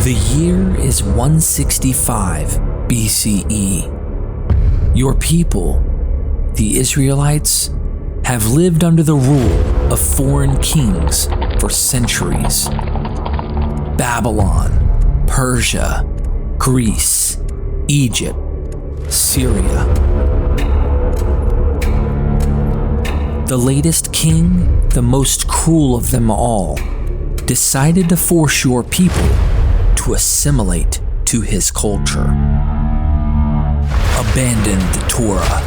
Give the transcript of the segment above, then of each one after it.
The year is 165 BCE. Your people, the Israelites, have lived under the rule of foreign kings for centuries. Babylon, Persia, Greece, Egypt, Syria. The latest king, the most cruel of them all, decided to force your people to assimilate to his culture. Abandon the Torah,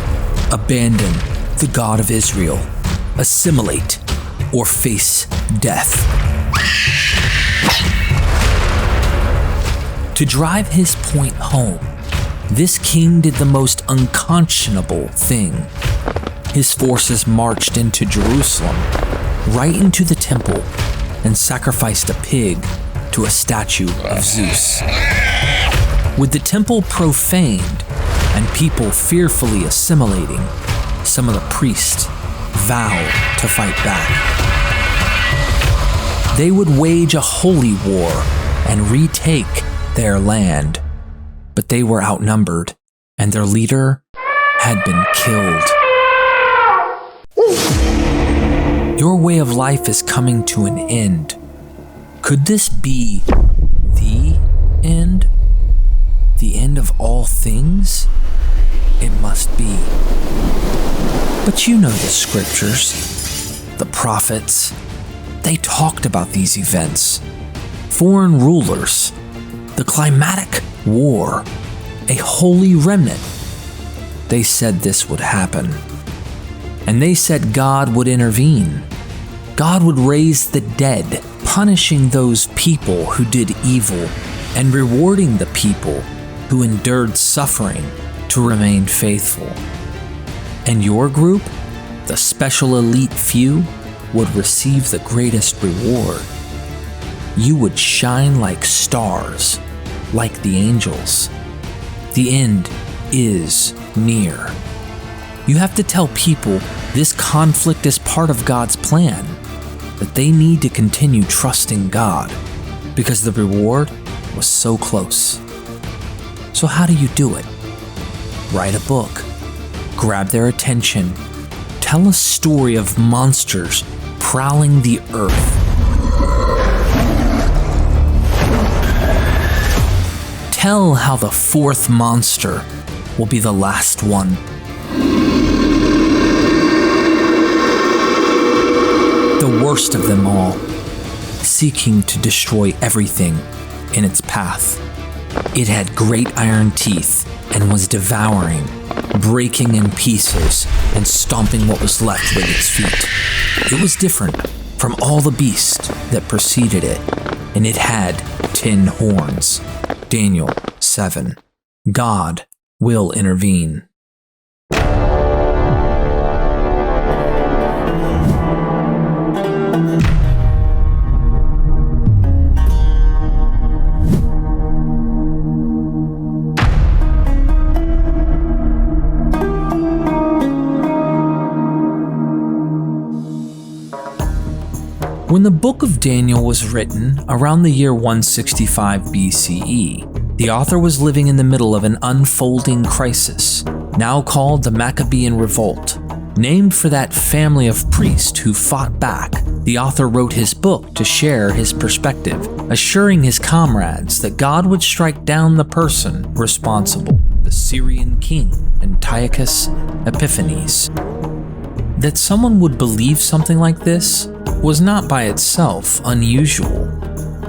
abandon the God of Israel, assimilate, or face death. To drive his point home, this king did the most unconscionable thing. His forces marched into Jerusalem, right into the temple, and sacrificed a pig to a statue of Zeus. With the temple profaned and people fearfully assimilating, some of the priests vowed to fight back. They would wage a holy war and retake their land, but they were outnumbered and their leader had been killed. Your way of life is coming to an end. Could this be the end? The end of all things? It must be. But you know the scriptures, the prophets. They talked about these events. Foreign rulers, the climatic war, a holy remnant. They said this would happen. And they said God would intervene. God would raise the dead, punishing those people who did evil and rewarding the people who endured suffering to remain faithful. And your group, the special elite few, would receive the greatest reward. You would shine like stars, like the angels. The end is near. You have to tell people this conflict is part of God's plan, that they need to continue trusting God because the reward was so close. So how do you do it? Write a book, grab their attention, tell a story of monsters prowling the earth. Tell how the fourth monster will be the last one. The worst of them all, seeking to destroy everything in its path. It had great iron teeth and was devouring, breaking in pieces and stomping what was left with its feet. It was different from all the beasts that preceded it, and it had 10 horns. Daniel 7. God will intervene. When the book of Daniel was written around the year 165 BCE, the author was living in the middle of an unfolding crisis, now called the Maccabean Revolt. Named for that family of priests who fought back, the author wrote his book to share his perspective, assuring his comrades that God would strike down the person responsible, the Syrian king Antiochus Epiphanes. That someone would believe something like this was not by itself unusual.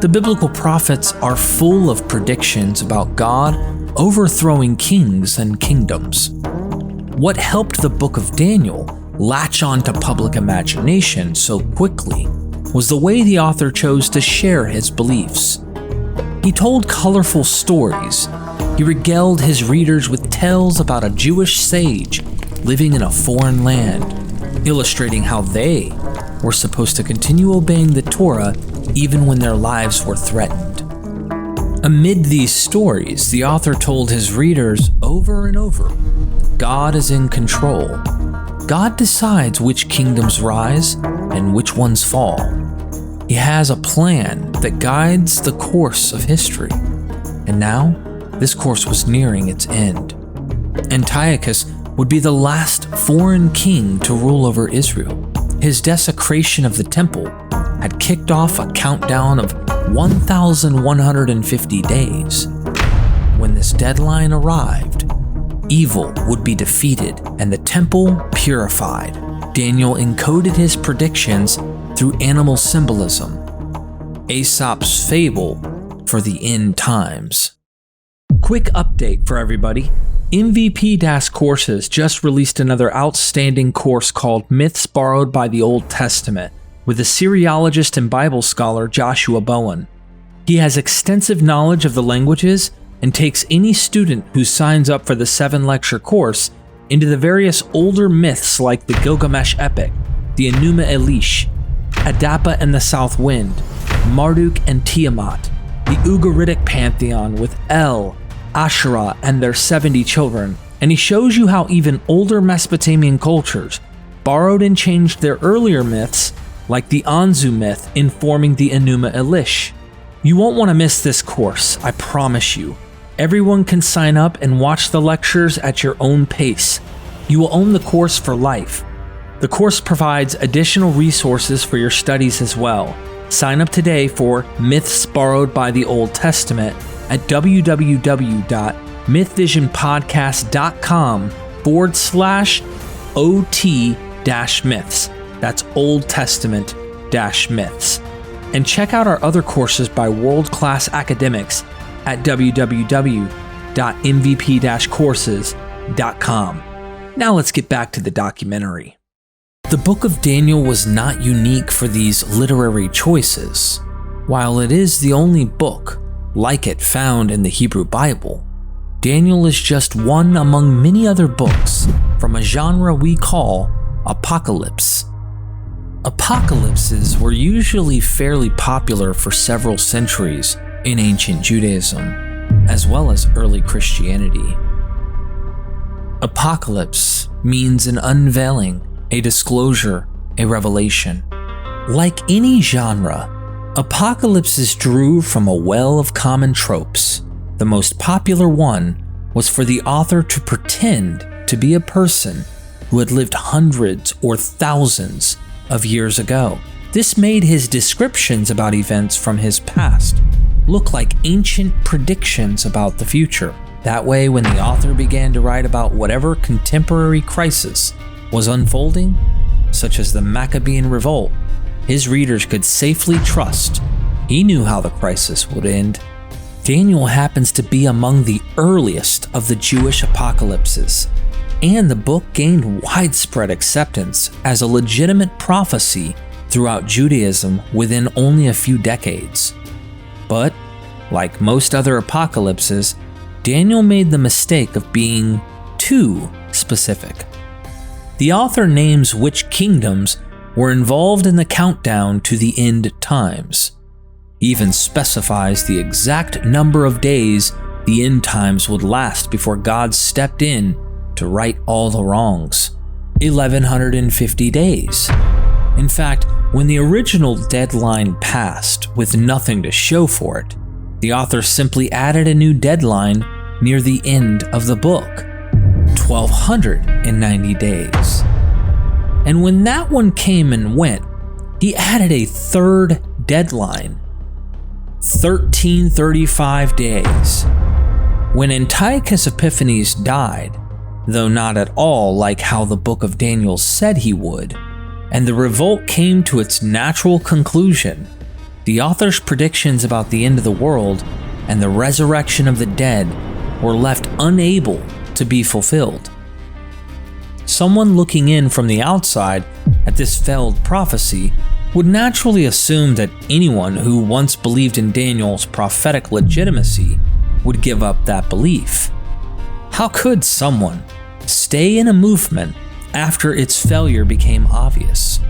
The biblical prophets are full of predictions about God overthrowing kings and kingdoms. What helped the book of Daniel latch on to public imagination so quickly was the way the author chose to share his beliefs. He told colorful stories. He regaled his readers with tales about a Jewish sage living in a foreign land, illustrating how they were supposed to continue obeying the Torah even when their lives were threatened. Amid these stories, the author told his readers over and over, God is in control. God decides which kingdoms rise and which ones fall. He has a plan that guides the course of history. And now, this course was nearing its end. Antiochus would be the last foreign king to rule over Israel. His desecration of the temple had kicked off a countdown of 1,150 days. When this deadline arrived, evil would be defeated and the temple purified. Daniel encoded his predictions through animal symbolism, Aesop's fable for the end times. Quick update for everybody. MVP Courses just released another outstanding course called Myths Borrowed by the Old Testament with Assyriologist and Bible scholar Joshua Bowen. He has extensive knowledge of the languages and takes any student who signs up for the 7-lecture course into the various older myths like the Gilgamesh epic, the Enuma Elish, Adapa and the South Wind, Marduk and Tiamat, the Ugaritic pantheon with El, Asherah and their 70 children, and he shows you how even older Mesopotamian cultures borrowed and changed their earlier myths, like the Anzu myth informing the Enuma Elish. You won't want to miss this course, I promise you. Everyone can sign up and watch the lectures at your own pace. You will own the course for life. The course provides additional resources for your studies as well. Sign up today for Myths Borrowed by the Old Testament at www.mythvision.podcast.com/OT-myths. That's Old Testament-myths. And check out our other courses by world-class academics at www.mvp-courses.com. Now let's get back to the documentary. The Book of Daniel was not unique for these literary choices. While it is the only book like it found in the Hebrew Bible, Daniel is just one among many other books from a genre we call apocalypse. Apocalypses were usually fairly popular for several centuries in ancient Judaism, as well as early Christianity. Apocalypse means an unveiling, a disclosure, a revelation. Like any genre, apocalypses drew from a well of common tropes. The most popular one was for the author to pretend to be a person who had lived hundreds or thousands of years ago. This made his descriptions about events from his past look like ancient predictions about the future. That way, when the author began to write about whatever contemporary crisis was unfolding, such as the Maccabean revolt, his readers could safely trust he knew how the crisis would end. Daniel happens to be among the earliest of the Jewish apocalypses, and the book gained widespread acceptance as a legitimate prophecy throughout Judaism within only a few decades. But, like most other apocalypses, Daniel made the mistake of being too specific. The author names which kingdoms were involved in the countdown to the end times. He even specifies the exact number of days the end times would last before God stepped in to right all the wrongs. 1,150 days. In fact, when the original deadline passed with nothing to show for it, the author simply added a new deadline near the end of the book, 1,290 days. And when that one came and went, he added a third deadline, 1,335 days. When Antiochus Epiphanes died, though not at all like how the Book of Daniel said he would, and the revolt came to its natural conclusion, the author's predictions about the end of the world and the resurrection of the dead were left unable to be fulfilled. Someone looking in from the outside at this failed prophecy would naturally assume that anyone who once believed in Daniel's prophetic legitimacy would give up that belief. How could someone stay in a movement after its failure became obvious?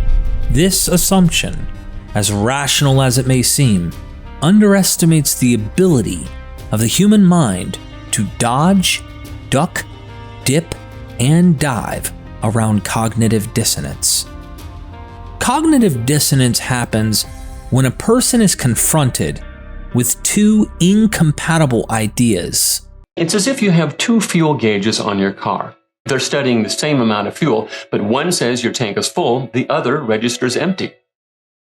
This assumption, as rational as it may seem, underestimates the ability of the human mind to dodge, duck, dip, and dive around cognitive dissonance. Cognitive dissonance happens When a person is confronted with two incompatible ideas, it's as if you have two fuel gauges on your car. They're studying the same amount of fuel, but one says your tank is full, the other registers empty.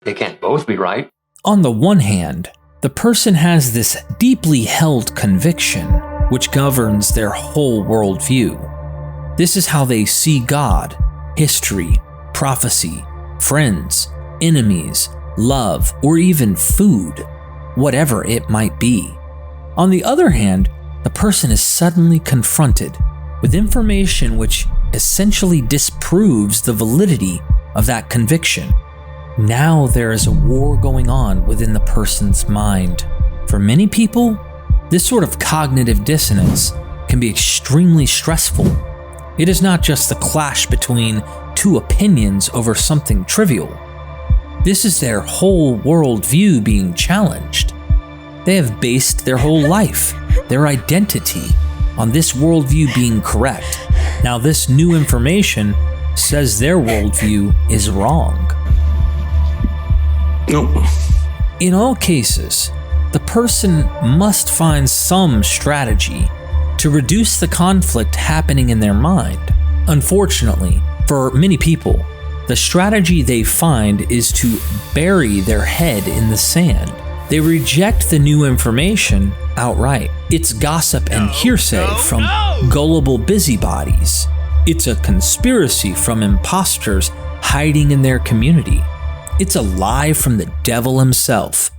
They can't both be right. On the one hand, the person has this deeply held conviction which governs their whole worldview. This is how they see God, history, prophecy, friends, enemies, love, or even food, whatever it might be. On the other hand, the person is suddenly confronted with information which essentially disproves the validity of that conviction. Now there is a war going on within the person's mind. For many people, this sort of cognitive dissonance can be extremely stressful. It is not just the clash between two opinions over something trivial. This is their whole worldview being challenged. They have based their whole life, their identity, on this worldview being correct. Now this new information says their worldview is wrong. Nope. In all cases, the person must find some strategy to reduce the conflict happening in their mind. Unfortunately, for many people, the strategy they find is to bury their head in the sand. They reject the new information outright. It's gossip and hearsay from gullible busybodies. It's a conspiracy from imposters hiding in their community. It's a lie from the devil himself.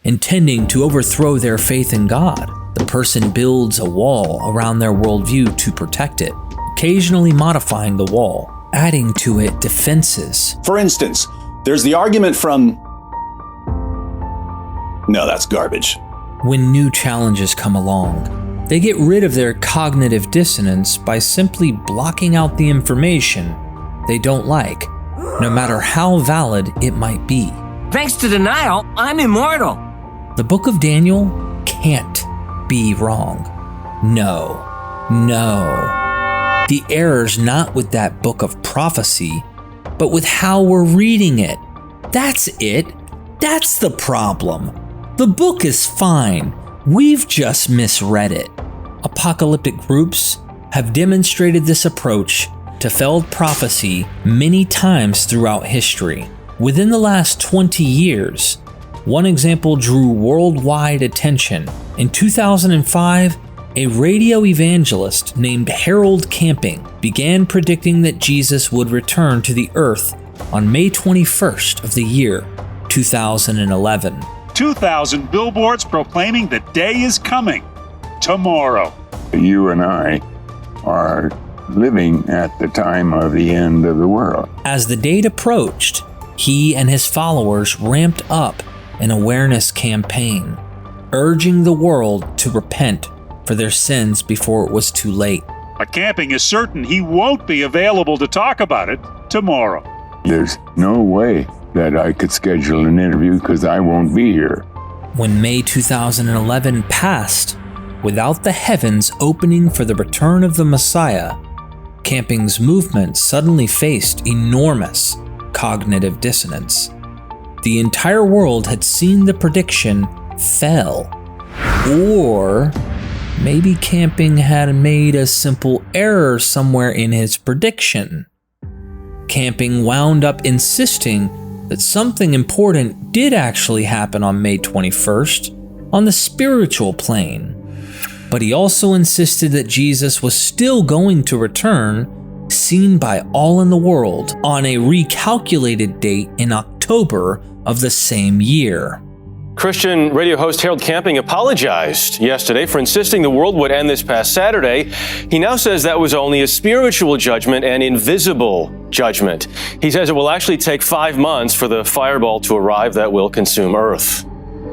Intending to overthrow their faith in God, the person builds a wall around their worldview to protect it, occasionally modifying the wall, adding to it defenses. For instance, there's the argument from... No, that's garbage. When new challenges come along, they get rid of their cognitive dissonance by simply blocking out the information they don't like, no matter how valid it might be. Thanks to denial, I'm immortal. The book of Daniel can't be wrong. No. The error's not with that book of prophecy, but with how we're reading it. That's it. That's the problem. The book is fine. We've just misread it. Apocalyptic groups have demonstrated this approach to failed prophecy many times throughout history. Within the last 20 years, one example drew worldwide attention. In 2005, a radio evangelist named Harold Camping began predicting that Jesus would return to the earth on May 21st of the year 2011. 2,000 billboards proclaiming the day is coming, tomorrow. You and I are living at the time of the end of the world. As the date approached, he and his followers ramped up an awareness campaign, urging the world to repent for their sins before it was too late. But Camping is certain he won't be available to talk about it tomorrow. There's no way that I could schedule an interview because I won't be here. When May 2011 passed, without the heavens opening for the return of the Messiah, Camping's movement suddenly faced enormous cognitive dissonance. The entire world had seen the prediction fail. Or maybe Camping had made a simple error somewhere in his prediction. Camping wound up insisting that something important did actually happen on May 21st on the spiritual plane. But he also insisted that Jesus was still going to return, seen by all in the world, on a recalculated date in October of the same year. Christian radio host Harold Camping apologized yesterday for insisting the world would end this past Saturday. He now says that was only a spiritual judgment, an invisible judgment. He says it will actually take 5 months for the fireball to arrive that will consume Earth.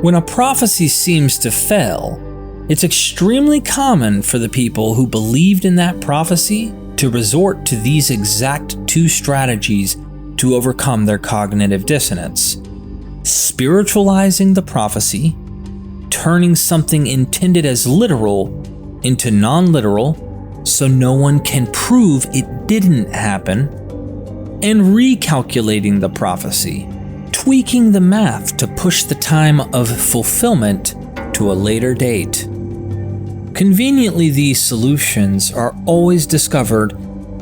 When a prophecy seems to fail, it's extremely common for the people who believed in that prophecy to resort to these exact two strategies to overcome their cognitive dissonance: spiritualizing the prophecy, turning something intended as literal into non-literal, so no one can prove it didn't happen, and recalculating the prophecy, tweaking the math to push the time of fulfillment to a later date. Conveniently, these solutions are always discovered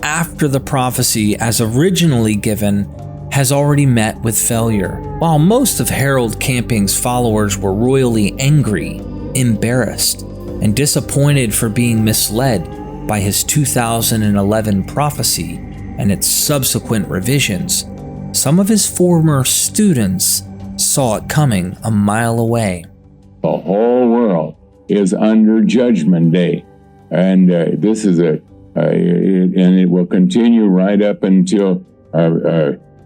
after the prophecy as originally given has already met with failure. While most of Harold Camping's followers were royally angry, embarrassed, and disappointed for being misled by his 2011 prophecy and its subsequent revisions, some of his former students saw it coming a mile away. The whole world is under Judgment Day, and this is and it will continue right up until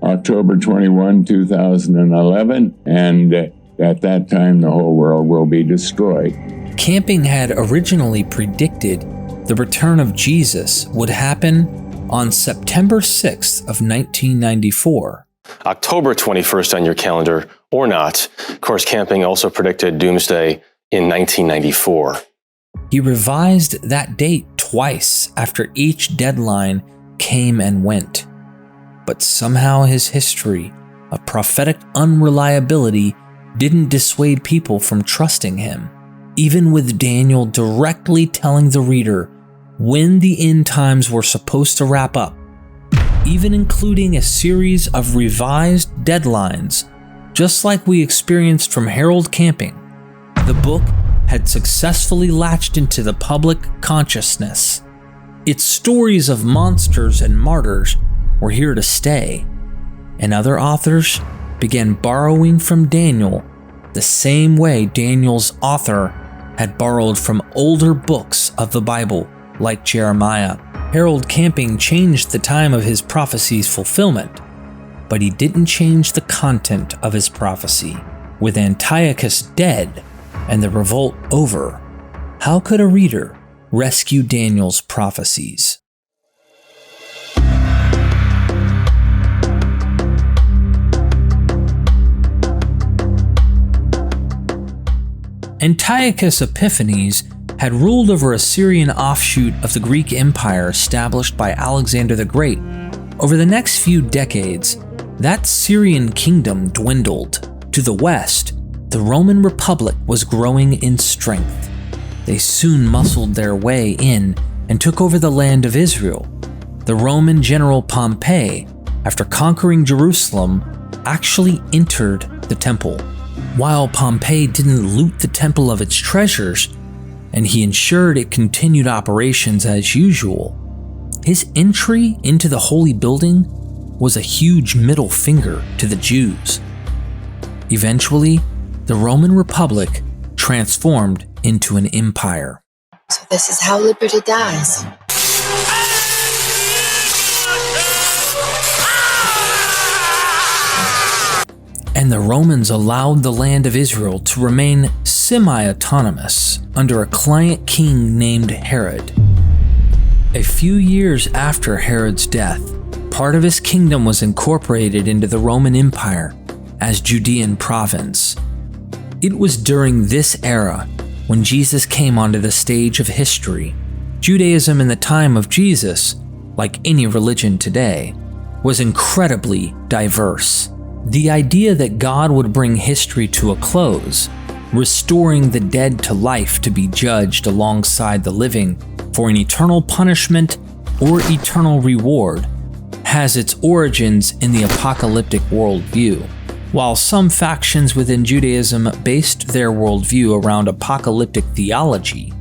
October 21, 2011, and at that time the whole world will be destroyed. Camping had originally predicted the return of Jesus would happen on September 6th of 1994. October 21st on your calendar, or not. Of course, Camping also predicted doomsday in 1994. He revised that date twice after each deadline came and went. But somehow his history of prophetic unreliability didn't dissuade people from trusting him, even with Daniel directly telling the reader when the end times were supposed to wrap up, even including a series of revised deadlines, just like we experienced from Harold Camping. The book had successfully latched into the public consciousness. Its stories of monsters and martyrs were here to stay, and other authors began borrowing from Daniel the same way Daniel's author had borrowed from older books of the Bible, like Jeremiah. Harold Camping changed the time of his prophecy's fulfillment, but he didn't change the content of his prophecy. With Antiochus dead and the revolt over, how could a reader rescue Daniel's prophecies? Antiochus Epiphanes had ruled over a Syrian offshoot of the Greek Empire established by Alexander the Great. Over the next few decades, that Syrian kingdom dwindled. To the west, the Roman Republic was growing in strength. They soon muscled their way in and took over the land of Israel. The Roman general Pompey, after conquering Jerusalem, actually entered the temple. While Pompey didn't loot the temple of its treasures, and he ensured it continued operations as usual, his entry into the holy building was a huge middle finger to the Jews. Eventually, the Roman Republic transformed into an empire. So this is how liberty dies. And the Romans allowed the land of Israel to remain semi-autonomous under a client king named Herod. A few years after Herod's death, part of his kingdom was incorporated into the Roman Empire as Judean province. It was during this era when Jesus came onto the stage of history. Judaism in the time of Jesus, like any religion today, was incredibly diverse. The idea that God would bring history to a close, restoring the dead to life to be judged alongside the living for an eternal punishment or eternal reward, has its origins in the apocalyptic worldview. While some factions within Judaism based their worldview around apocalyptic theology,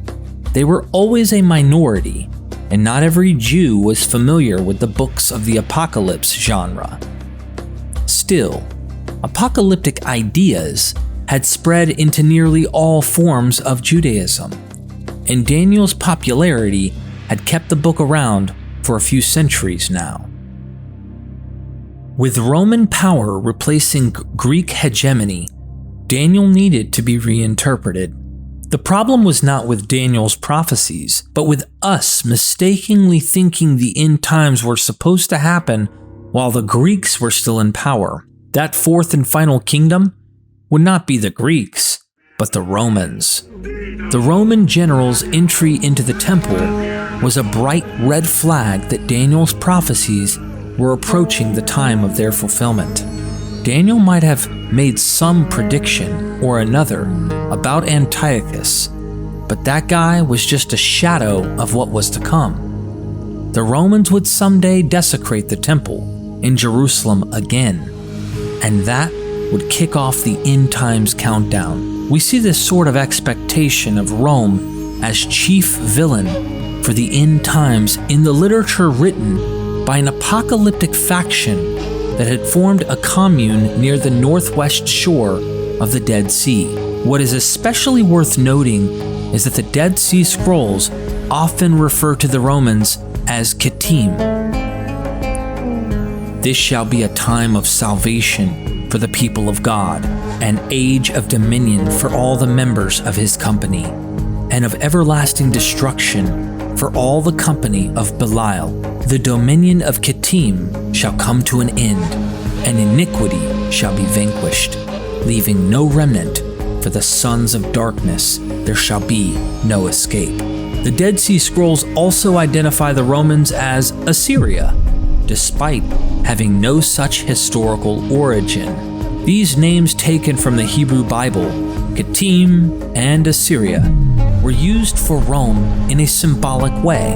they were always a minority, and not every Jew was familiar with the books of the apocalypse genre. Still, apocalyptic ideas had spread into nearly all forms of Judaism, and Daniel's popularity had kept the book around for a few centuries now. With Roman power replacing Greek hegemony, Daniel needed to be reinterpreted. The problem was not with Daniel's prophecies, but with us mistakenly thinking the end times were supposed to happen while the Greeks were still in power. That fourth and final kingdom would not be the Greeks, but the Romans. The Roman general's entry into the temple was a bright red flag that Daniel's prophecies were approaching the time of their fulfillment. Daniel might have made some prediction or another about Antiochus, but that guy was just a shadow of what was to come. The Romans would someday desecrate the temple in Jerusalem again, and that would kick off the end times countdown. We see this sort of expectation of Rome as chief villain for the end times in the literature written by an apocalyptic faction that had formed a commune near the northwest shore of the Dead Sea. What is especially worth noting is that the Dead Sea Scrolls often refer to the Romans as Kittim. This shall be a time of salvation for the people of God, an age of dominion for all the members of his company, and of everlasting destruction for all the company of Belial. The dominion of Kittim shall come to an end, and iniquity shall be vanquished, leaving no remnant for the sons of darkness. There shall be no escape. The Dead Sea Scrolls also identify the Romans as Assyria, despite having no such historical origin. These names taken from the Hebrew Bible, Kittim and Assyria, were used for Rome in a symbolic way.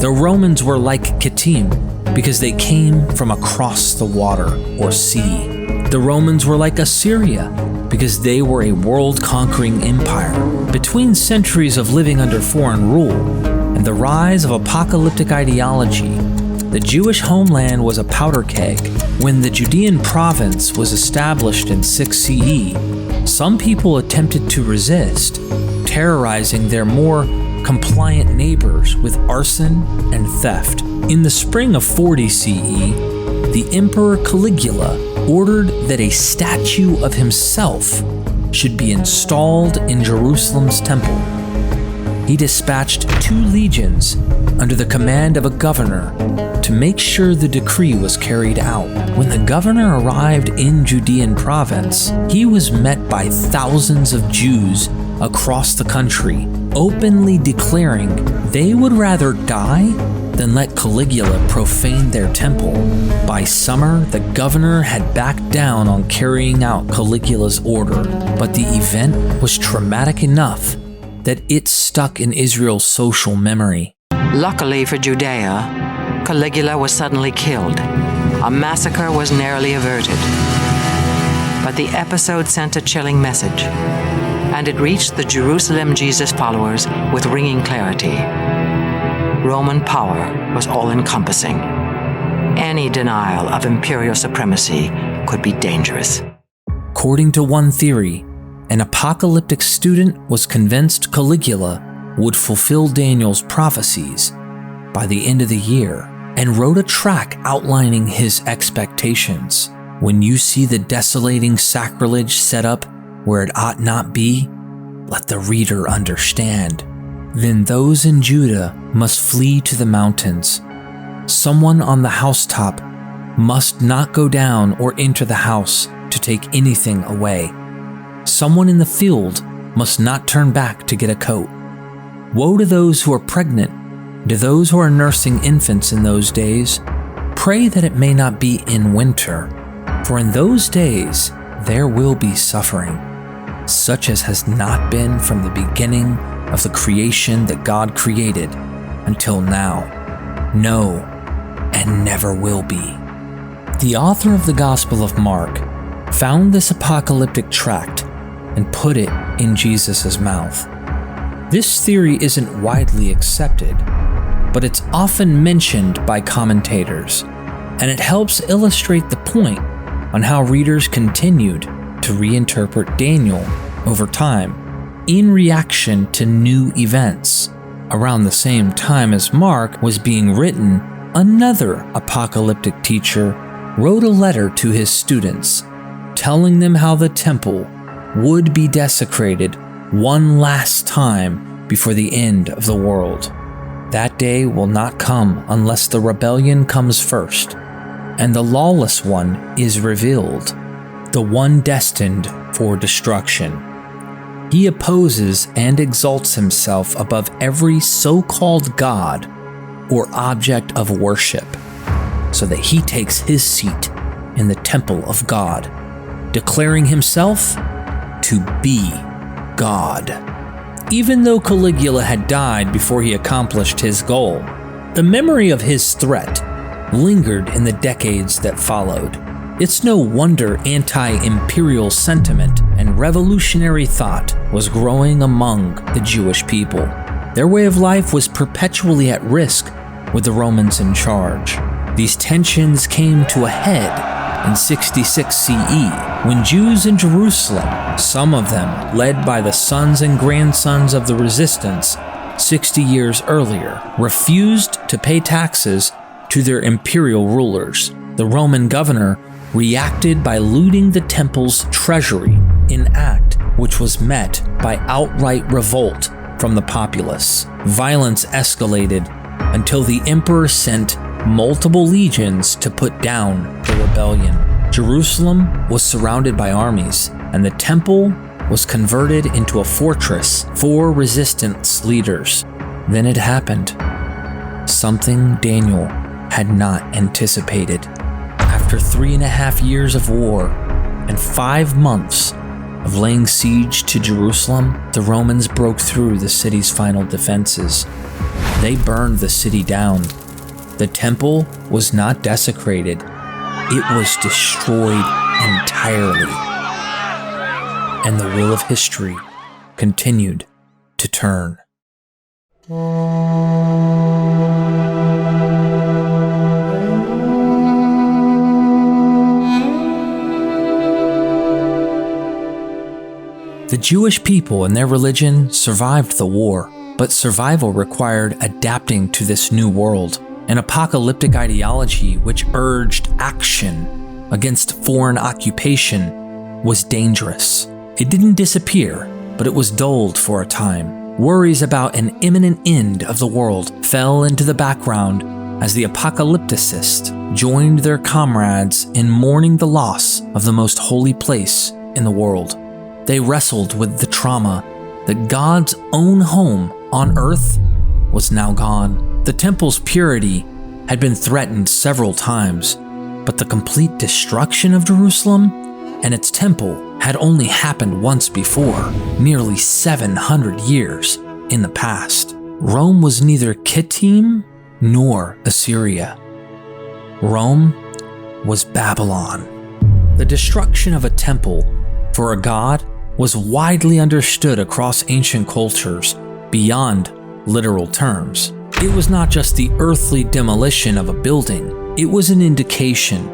The Romans were like Kittim because they came from across the water or sea. The Romans were like Assyria because they were a world-conquering empire. Between centuries of living under foreign rule and the rise of apocalyptic ideology, the Jewish homeland was a powder keg. When the Judean province was established in 6 CE, some people attempted to resist, terrorizing their more compliant neighbors with arson and theft. In the spring of 40 CE, the Emperor Caligula ordered that a statue of himself should be installed in Jerusalem's temple. He dispatched 2 legions under the command of a governor to make sure the decree was carried out. When the governor arrived in Judean province, he was met by thousands of Jews across the country, openly declaring they would rather die than let Caligula profane their temple. By summer, the governor had backed down on carrying out Caligula's order, but the event was traumatic enough that it stuck in Israel's social memory. Luckily for Judea, Caligula was suddenly killed. A massacre was narrowly averted. But the episode sent a chilling message, and it reached the Jerusalem Jesus followers with ringing clarity. Roman power was all-encompassing. Any denial of imperial supremacy could be dangerous. According to one theory, an apocalyptic student was convinced Caligula would fulfill Daniel's prophecies by the end of the year and wrote a tract outlining his expectations. When you see the desolating sacrilege set up where it ought not be, let the reader understand. Then those in Judah must flee to the mountains. Someone on the housetop must not go down or enter the house to take anything away. Someone in the field must not turn back to get a coat. Woe to those who are pregnant, to those who are nursing infants in those days. Pray that it may not be in winter, for in those days there will be suffering, such as has not been from the beginning of the creation that God created until now. No, and never will be. The author of the Gospel of Mark found this apocalyptic tract and put it in Jesus' mouth. This theory isn't widely accepted, but it's often mentioned by commentators, and it helps illustrate the point on how readers continued to reinterpret Daniel over time in reaction to new events. Around the same time as Mark was being written, another apocalyptic teacher wrote a letter to his students, telling them how the temple would be desecrated one last time before the end of the world. That day will not come unless the rebellion comes first, and the lawless one is revealed, the one destined for destruction. He opposes and exalts himself above every so-called God or object of worship, so that he takes his seat in the temple of God, declaring himself to be God. Even though Caligula had died before he accomplished his goal, the memory of his threat lingered in the decades that followed. It's no wonder anti-imperial sentiment and revolutionary thought was growing among the Jewish people. Their way of life was perpetually at risk with the Romans in charge. These tensions came to a head in 66 CE when Jews in Jerusalem, some of them led by the sons and grandsons of the resistance 60 years earlier, refused to pay taxes to their imperial rulers. The Roman governor reacted by looting the temple's treasury, an act which was met by outright revolt from the populace. Violence escalated until the emperor sent multiple legions to put down the rebellion. Jerusalem was surrounded by armies, and the temple was converted into a fortress for resistance leaders. Then it happened. Something Daniel had not anticipated. After 3.5 years of war and 5 months of laying siege to Jerusalem, the Romans broke through the city's final defenses. They burned the city down. The temple was not desecrated. It was destroyed entirely. And the wheel of history continued to turn. The Jewish people and their religion survived the war, but survival required adapting to this new world. An apocalyptic ideology which urged action against foreign occupation was dangerous. It didn't disappear, but it was dulled for a time. Worries about an imminent end of the world fell into the background as the apocalypticists joined their comrades in mourning the loss of the most holy place in the world. They wrestled with the trauma that God's own home on earth was now gone. The temple's purity had been threatened several times, but the complete destruction of Jerusalem and its temple had only happened once before, nearly 700 years in the past. Rome was neither Kittim nor Assyria. Rome was Babylon. The destruction of a temple for a god was widely understood across ancient cultures beyond literal terms. It was not just the earthly demolition of a building, it was an indication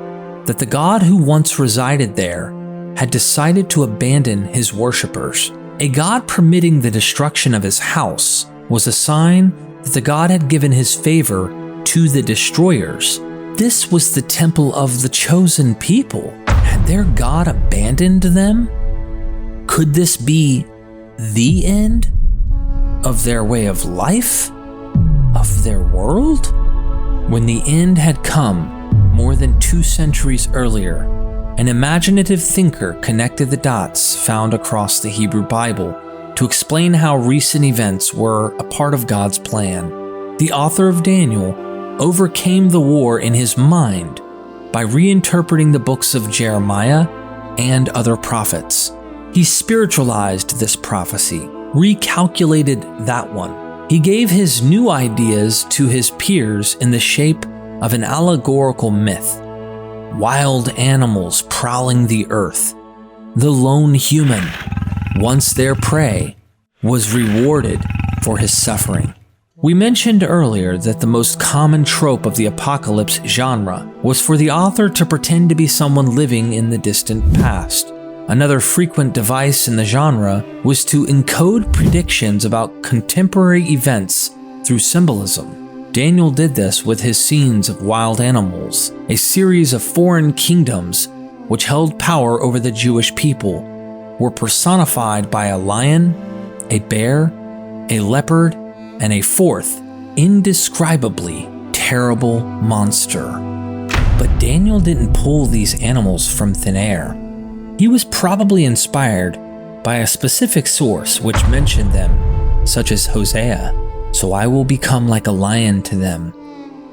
that the god who once resided there had decided to abandon his worshippers. A god permitting the destruction of his house was a sign that the god had given his favor to the destroyers. This was the temple of the chosen people. Had their god abandoned them? Could this be the end of their way of life? Of their world? When the end had come more than 2 centuries earlier, an imaginative thinker connected the dots found across the Hebrew Bible to explain how recent events were a part of God's plan. The author of Daniel overcame the war in his mind by reinterpreting the books of Jeremiah and other prophets. He spiritualized this prophecy, recalculated that one. He gave his new ideas to his peers in the shape of an allegorical myth. Wild animals prowling the earth. The lone human, once their prey, was rewarded for his suffering. We mentioned earlier that the most common trope of the apocalypse genre was for the author to pretend to be someone living in the distant past. Another frequent device in the genre was to encode predictions about contemporary events through symbolism. Daniel did this with his scenes of wild animals, a series of foreign kingdoms which held power over the Jewish people, were personified by a lion, a bear, a leopard, and a fourth, indescribably terrible monster. But Daniel didn't pull these animals from thin air. He was probably inspired by a specific source which mentioned them, such as Hosea. So I will become like a lion to them,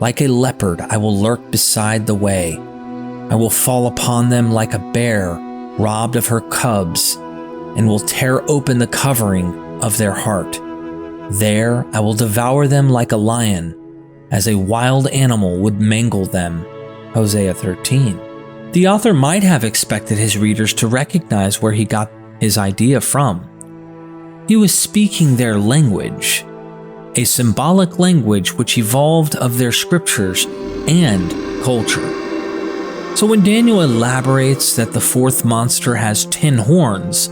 Like a leopard, I will lurk beside the way. I will fall upon them like a bear robbed of her cubs, and will tear open the covering of their heart. There I will devour them like a lion, as a wild animal would mangle them. Hosea 13. The author might have expected his readers to recognize where he got his idea from. He was speaking their language, a symbolic language which evolved of their scriptures and culture. So when Daniel elaborates that the fourth monster has 10 horns,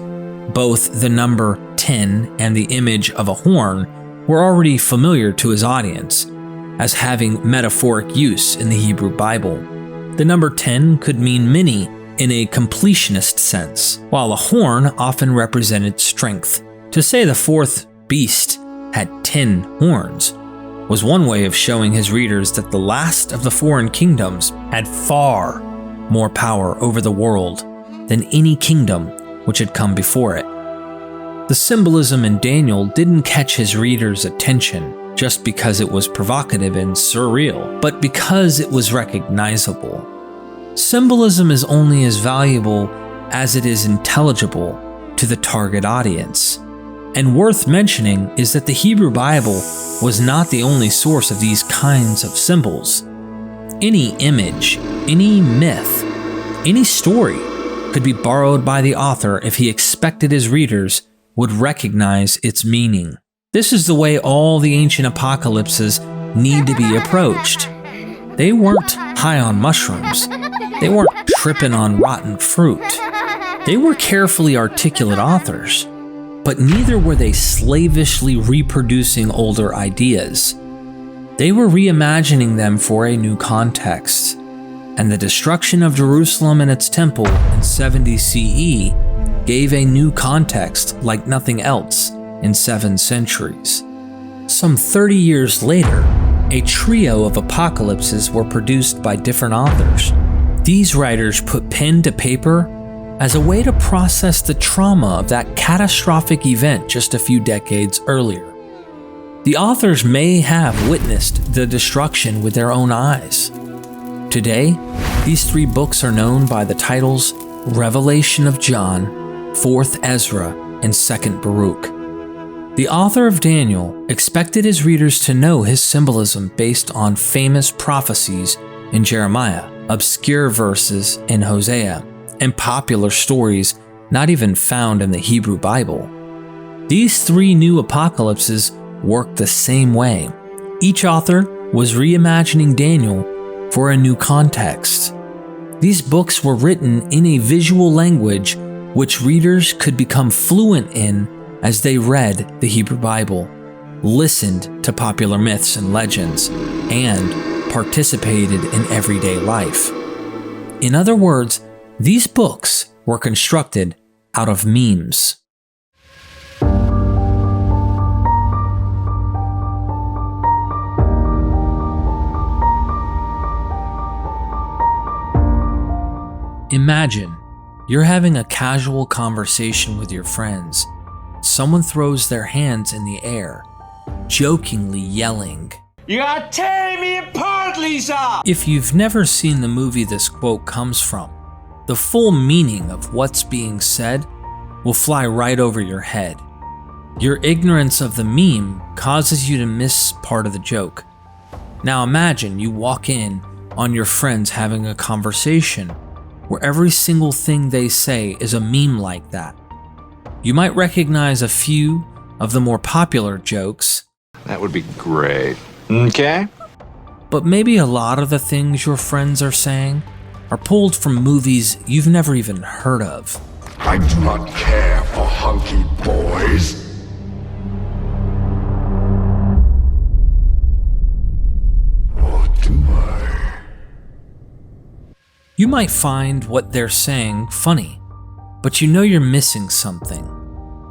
both the number 10 and the image of a horn were already familiar to his audience, as having metaphoric use in the Hebrew Bible. The number 10 could mean many in a completionist sense, while a horn often represented strength. To say the fourth beast had 10 horns was one way of showing his readers that the last of the foreign kingdoms had far more power over the world than any kingdom which had come before it. The symbolism in Daniel didn't catch his readers' attention just because it was provocative and surreal, but because it was recognizable. Symbolism is only as valuable as it is intelligible to the target audience. And worth mentioning is that the Hebrew Bible was not the only source of these kinds of symbols. Any image, any myth, any story could be borrowed by the author if he expected his readers would recognize its meaning. This is the way all the ancient apocalypses need to be approached. They weren't high on mushrooms. They weren't tripping on rotten fruit. They were carefully articulate authors, but neither were they slavishly reproducing older ideas. They were reimagining them for a new context, and the destruction of Jerusalem and its temple in 70 CE gave a new context like nothing else in 7 centuries. Some 30 years later, a trio of apocalypses were produced by different authors. These writers put pen to paper as a way to process the trauma of that catastrophic event just a few decades earlier. The authors may have witnessed the destruction with their own eyes. Today, these 3 books are known by the titles Revelation of John, 4th Ezra, and 2nd Baruch. The author of Daniel expected his readers to know his symbolism based on famous prophecies in Jeremiah, obscure verses in Hosea, and popular stories not even found in the Hebrew Bible. These 3 new apocalypses worked the same way. Each author was reimagining Daniel for a new context. These books were written in a visual language which readers could become fluent in as they read the Hebrew Bible, listened to popular myths and legends, and participated in everyday life. In other words, these books were constructed out of memes. Imagine you're having a casual conversation with your friends. Someone throws their hands in the air, jokingly yelling, "You are tearing me apart, Lisa!" If you've never seen the movie this quote comes from, the full meaning of what's being said will fly right over your head. Your ignorance of the meme causes you to miss part of the joke. Now imagine you walk in on your friends having a conversation where every single thing they say is a meme like that. You might recognize a few of the more popular jokes. That would be great. Okay. But maybe a lot of the things your friends are saying are pulled from movies you've never even heard of. I do not care for hunky boys. Or do I? You might find what they're saying funny, but you know you're missing something.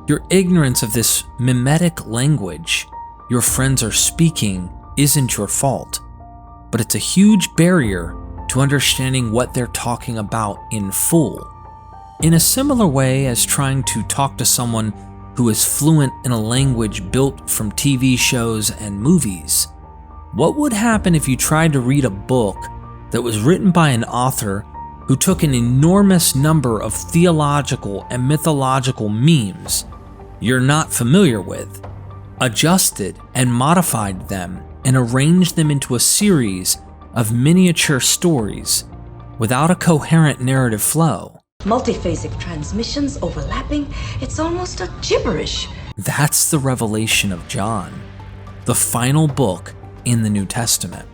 Your ignorance of this mimetic language your friends are speaking isn't your fault, but it's a huge barrier to understanding what they're talking about in full. In a similar way as trying to talk to someone who is fluent in a language built from TV shows and movies, What would happen if you tried to read a book that was written by an author who took an enormous number of theological and mythological memes you're not familiar with, adjusted and modified them, and arranged them into a series of miniature stories without a coherent narrative flow? Multiphasic transmissions overlapping, it's almost a gibberish. That's the revelation of John, the final book in the New Testament.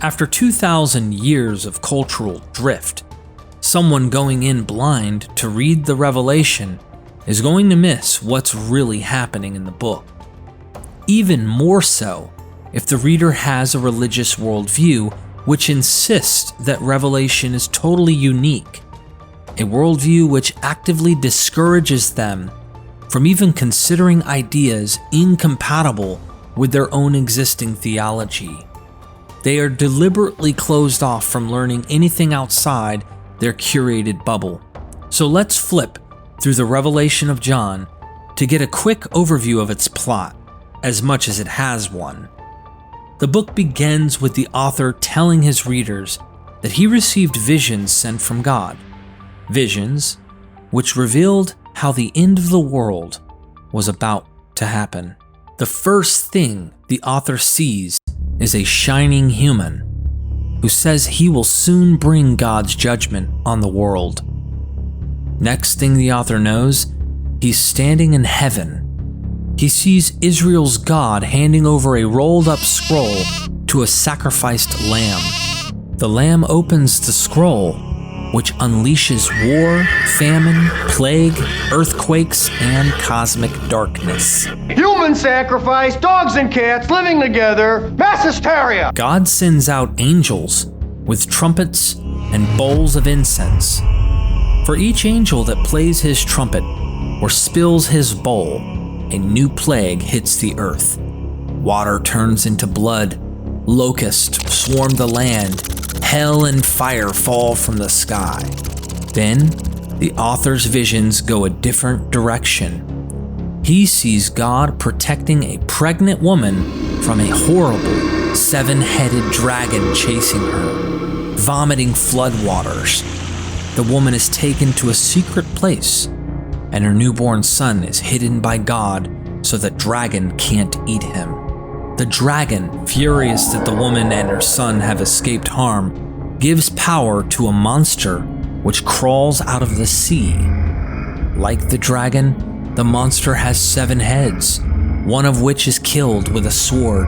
After 2,000 years of cultural drift, someone going in blind to read the revelation is going to miss what's really happening in the book. Even more so if the reader has a religious worldview which insists that Revelation is totally unique, a worldview which actively discourages them from even considering ideas incompatible with their own existing theology. They are deliberately closed off from learning anything outside their curated bubble. So let's flip through the Revelation of John to get a quick overview of its plot, as much as it has one. The book begins with the author telling his readers that he received visions sent from God, visions which revealed how the end of the world was about to happen. The first thing the author sees is a shining human who says he will soon bring God's judgment on the world. Next thing the author knows, he's standing in heaven. He sees Israel's God handing over a rolled up scroll to a sacrificed lamb. The lamb opens the scroll, which unleashes war, famine, plague, earthquakes, and cosmic darkness. Human sacrifice, dogs and cats living together, mass hysteria. God sends out angels with trumpets and bowls of incense. For each angel that plays his trumpet or spills his bowl, a new plague hits the earth. Water turns into blood, locusts swarm the land, hell and fire fall from the sky. Then, the author's visions go a different direction. He sees God protecting a pregnant woman from a horrible, seven-headed dragon chasing her, vomiting floodwaters. The woman is taken to a secret place, and her newborn son is hidden by God so the dragon can't eat him. The dragon, furious that the woman and her son have escaped harm, gives power to a monster which crawls out of the sea. Like the dragon, the monster has 7 heads, one of which is killed with a sword,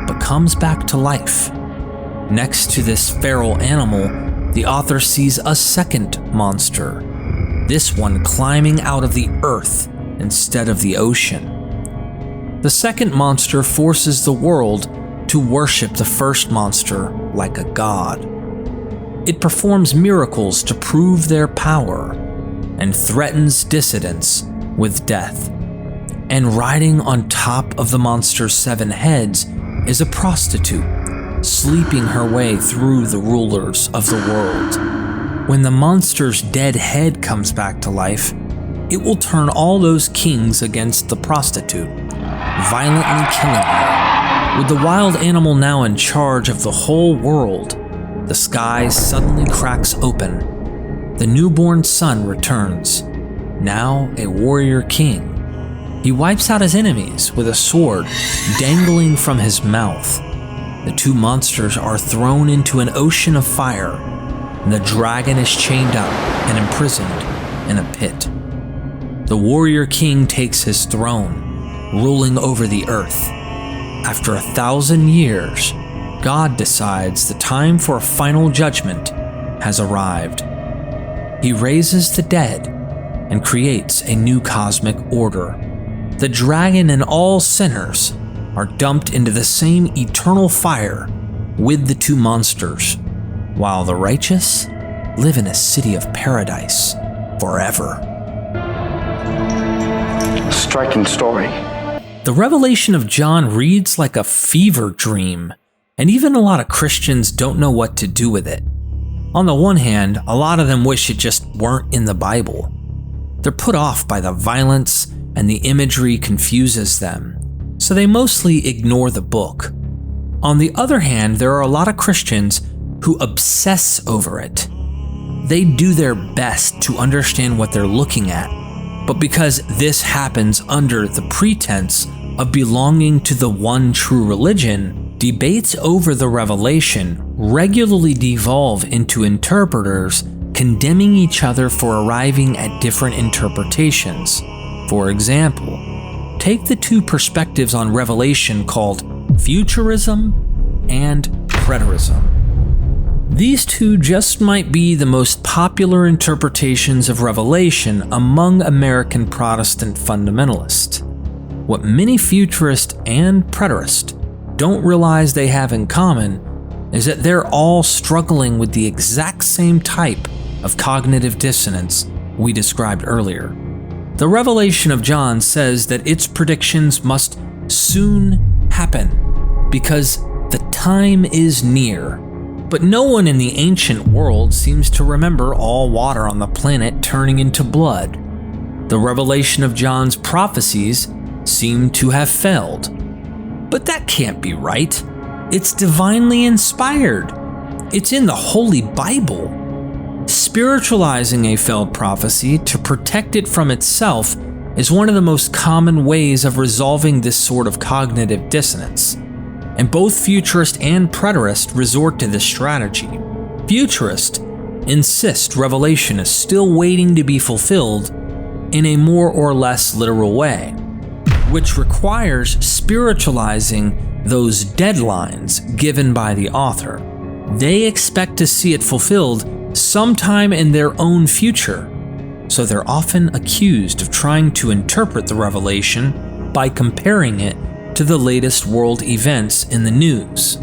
but comes back to life. Next to this feral animal, the author sees a second monster, this one climbing out of the earth instead of the ocean. The second monster forces the world to worship the first monster like a god. It performs miracles to prove their power and threatens dissidents with death. And riding on top of the monster's 7 heads is a prostitute, sleeping her way through the rulers of the world. When the monster's dead head comes back to life, it will turn all those kings against the prostitute, violently killing her. With the wild animal now in charge of the whole world, the sky suddenly cracks open. The newborn son returns, now a warrior king. He wipes out his enemies with a sword dangling from his mouth. The 2 monsters are thrown into an ocean of fire, and the dragon is chained up and imprisoned in a pit. The warrior king takes his throne, ruling over the earth. After 1,000 years, God decides the time for a final judgment has arrived. He raises the dead and creates a new cosmic order. The dragon and all sinners are dumped into the same eternal fire with the 2 monsters, while the righteous live in a city of paradise forever. Striking story. The Revelation of John reads like a fever dream, and even a lot of Christians don't know what to do with it. On the one hand, a lot of them wish it just weren't in the Bible. They're put off by the violence, and the imagery confuses them, so they mostly ignore the book. On the other hand, there are a lot of Christians who obsess over it. They do their best to understand what they're looking at, but because this happens under the pretense of belonging to the one true religion, debates over the revelation regularly devolve into interpreters condemning each other for arriving at different interpretations. For example, take the two perspectives on Revelation called futurism and preterism. These two just might be the most popular interpretations of Revelation among American Protestant fundamentalists. What many futurists and preterists don't realize they have in common is that they're all struggling with the exact same type of cognitive dissonance we described earlier. The Revelation of John says that its predictions must soon happen because the time is near. But no one in the ancient world seems to remember all water on the planet turning into blood. The revelation of John's prophecies seem to have failed. But that can't be right. It's divinely inspired. It's in the Holy Bible. Spiritualizing a failed prophecy to protect it from itself is one of the most common ways of resolving this sort of cognitive dissonance. And both futurist and preterist resort to this strategy. Futurists insist Revelation is still waiting to be fulfilled in a more or less literal way, which requires spiritualizing those deadlines given by the author. They expect to see it fulfilled sometime in their own future, so they're often accused of trying to interpret the revelation by comparing it to the latest world events in the news.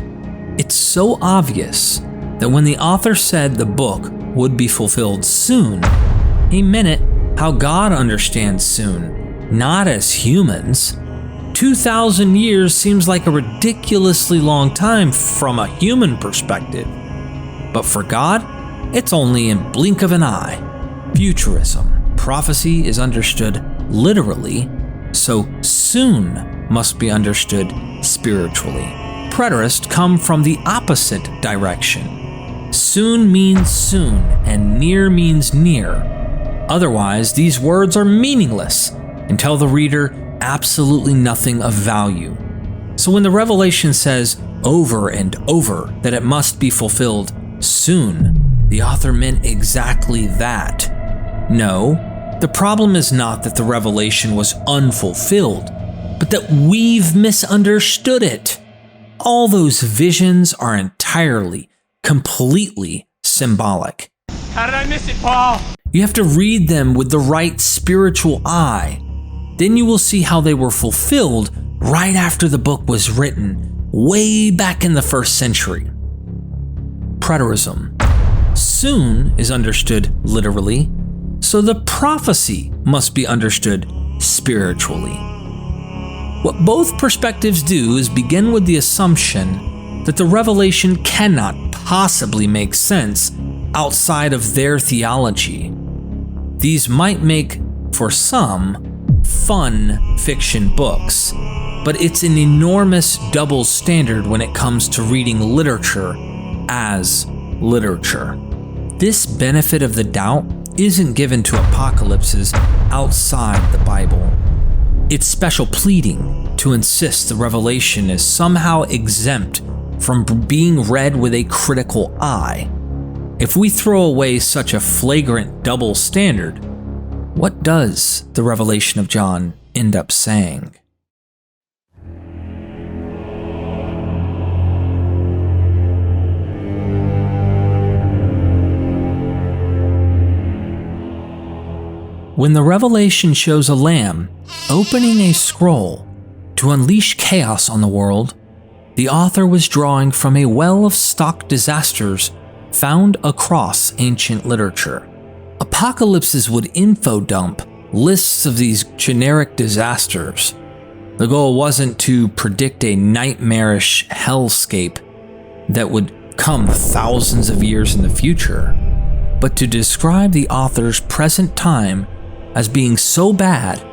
It's so obvious that when the author said the book would be fulfilled soon, he meant it how God understands soon, not as humans. 2,000 years seems like a ridiculously long time from a human perspective, but for God, it's only in blink of an eye. Futurism, prophecy is understood literally, so soon must be understood spiritually. Preterists come from the opposite direction. Soon means soon, and near means near. Otherwise, these words are meaningless and tell the reader absolutely nothing of value. So when the revelation says over and over that it must be fulfilled soon, the author meant exactly that. No, the problem is not that the revelation was unfulfilled, but that we've misunderstood it. All those visions are entirely, completely symbolic. How did I miss it, Paul? You have to read them with the right spiritual eye. Then you will see how they were fulfilled right after the book was written, way back in the 1st century. Preterism. Soon is understood literally, so the prophecy must be understood spiritually. What both perspectives do is begin with the assumption that the revelation cannot possibly make sense outside of their theology. These might make, for some, fun fiction books, but it's an enormous double standard when it comes to reading literature as literature. This benefit of the doubt isn't given to apocalypses outside the Bible. It's special pleading to insist the revelation is somehow exempt from being read with a critical eye. If we throw away such a flagrant double standard, what does the Revelation of John end up saying? When the Revelation shows a lamb opening a scroll to unleash chaos on the world, the author was drawing from a well of stock disasters found across ancient literature. Apocalypses would infodump lists of these generic disasters. The goal wasn't to predict a nightmarish hellscape that would come thousands of years in the future, but to describe the author's present time as being so bad,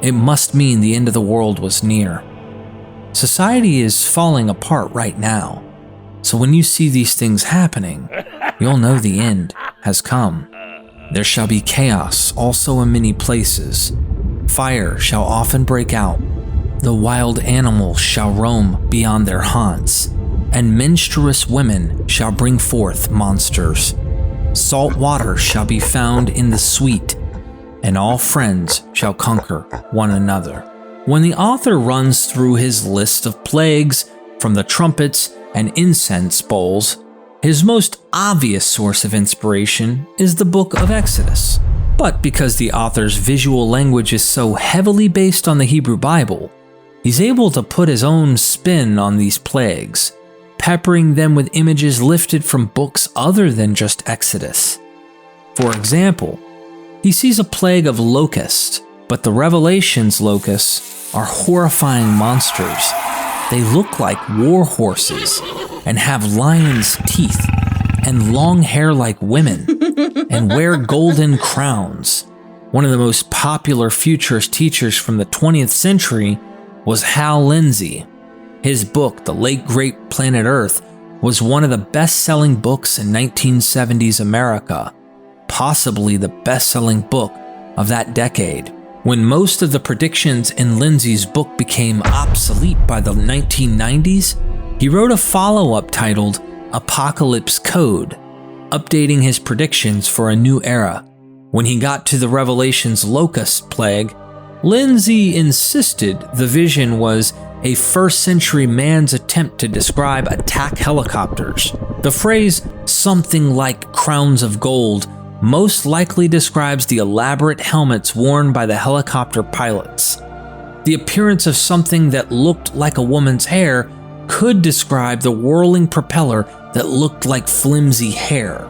it must mean the end of the world was near. Society is falling apart right now. So when you see these things happening, you'll know the end has come. There shall be chaos also in many places. Fire shall often break out. The wild animals shall roam beyond their haunts, and menstruous women shall bring forth monsters. Salt water shall be found in the sweet, and all friends shall conquer one another. When the author runs through his list of plagues, from the trumpets and incense bowls, his most obvious source of inspiration is the book of Exodus. But because the author's visual language is so heavily based on the Hebrew Bible, he's able to put his own spin on these plagues, peppering them with images lifted from books other than just Exodus. For example, he sees a plague of locusts, but the Revelation's locusts are horrifying monsters. They look like war horses and have lions' teeth and long hair like women and wear golden crowns. One of the most popular futurist teachers from the 20th century was Hal Lindsey. His book, The Late Great Planet Earth, was one of the best-selling books in 1970s America, possibly the best-selling book of that decade. When most of the predictions in Lindsey's book became obsolete by the 1990s, he wrote a follow-up titled Apocalypse Code, updating his predictions for a new era. When he got to the Revelation's locust plague, Lindsey insisted the vision was a first-century man's attempt to describe attack helicopters. The phrase, something like crowns of gold, most likely describes the elaborate helmets worn by the helicopter pilots. The appearance of something that looked like a woman's hair could describe the whirling propeller that looked like flimsy hair.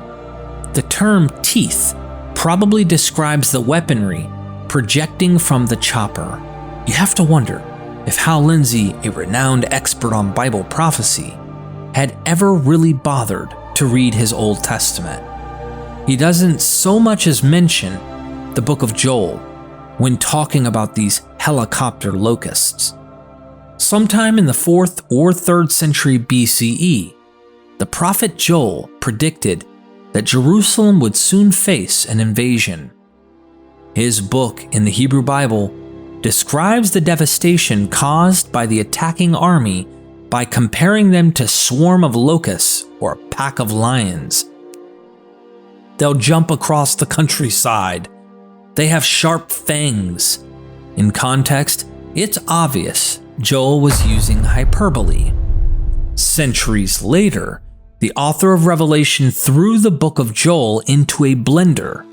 The term teeth probably describes the weaponry projecting from the chopper. You have to wonder if Hal Lindsey, a renowned expert on Bible prophecy, had ever really bothered to read his Old Testament. He doesn't so much as mention the book of Joel when talking about these helicopter locusts. Sometime in the 4th or 3rd century BCE, the prophet Joel predicted that Jerusalem would soon face an invasion. His book in the Hebrew Bible describes the devastation caused by the attacking army by comparing them to a swarm of locusts or a pack of lions. They'll jump across the countryside. They have sharp fangs. In context, it's obvious Joel was using hyperbole. Centuries later, the author of Revelation threw the book of Joel into a blender.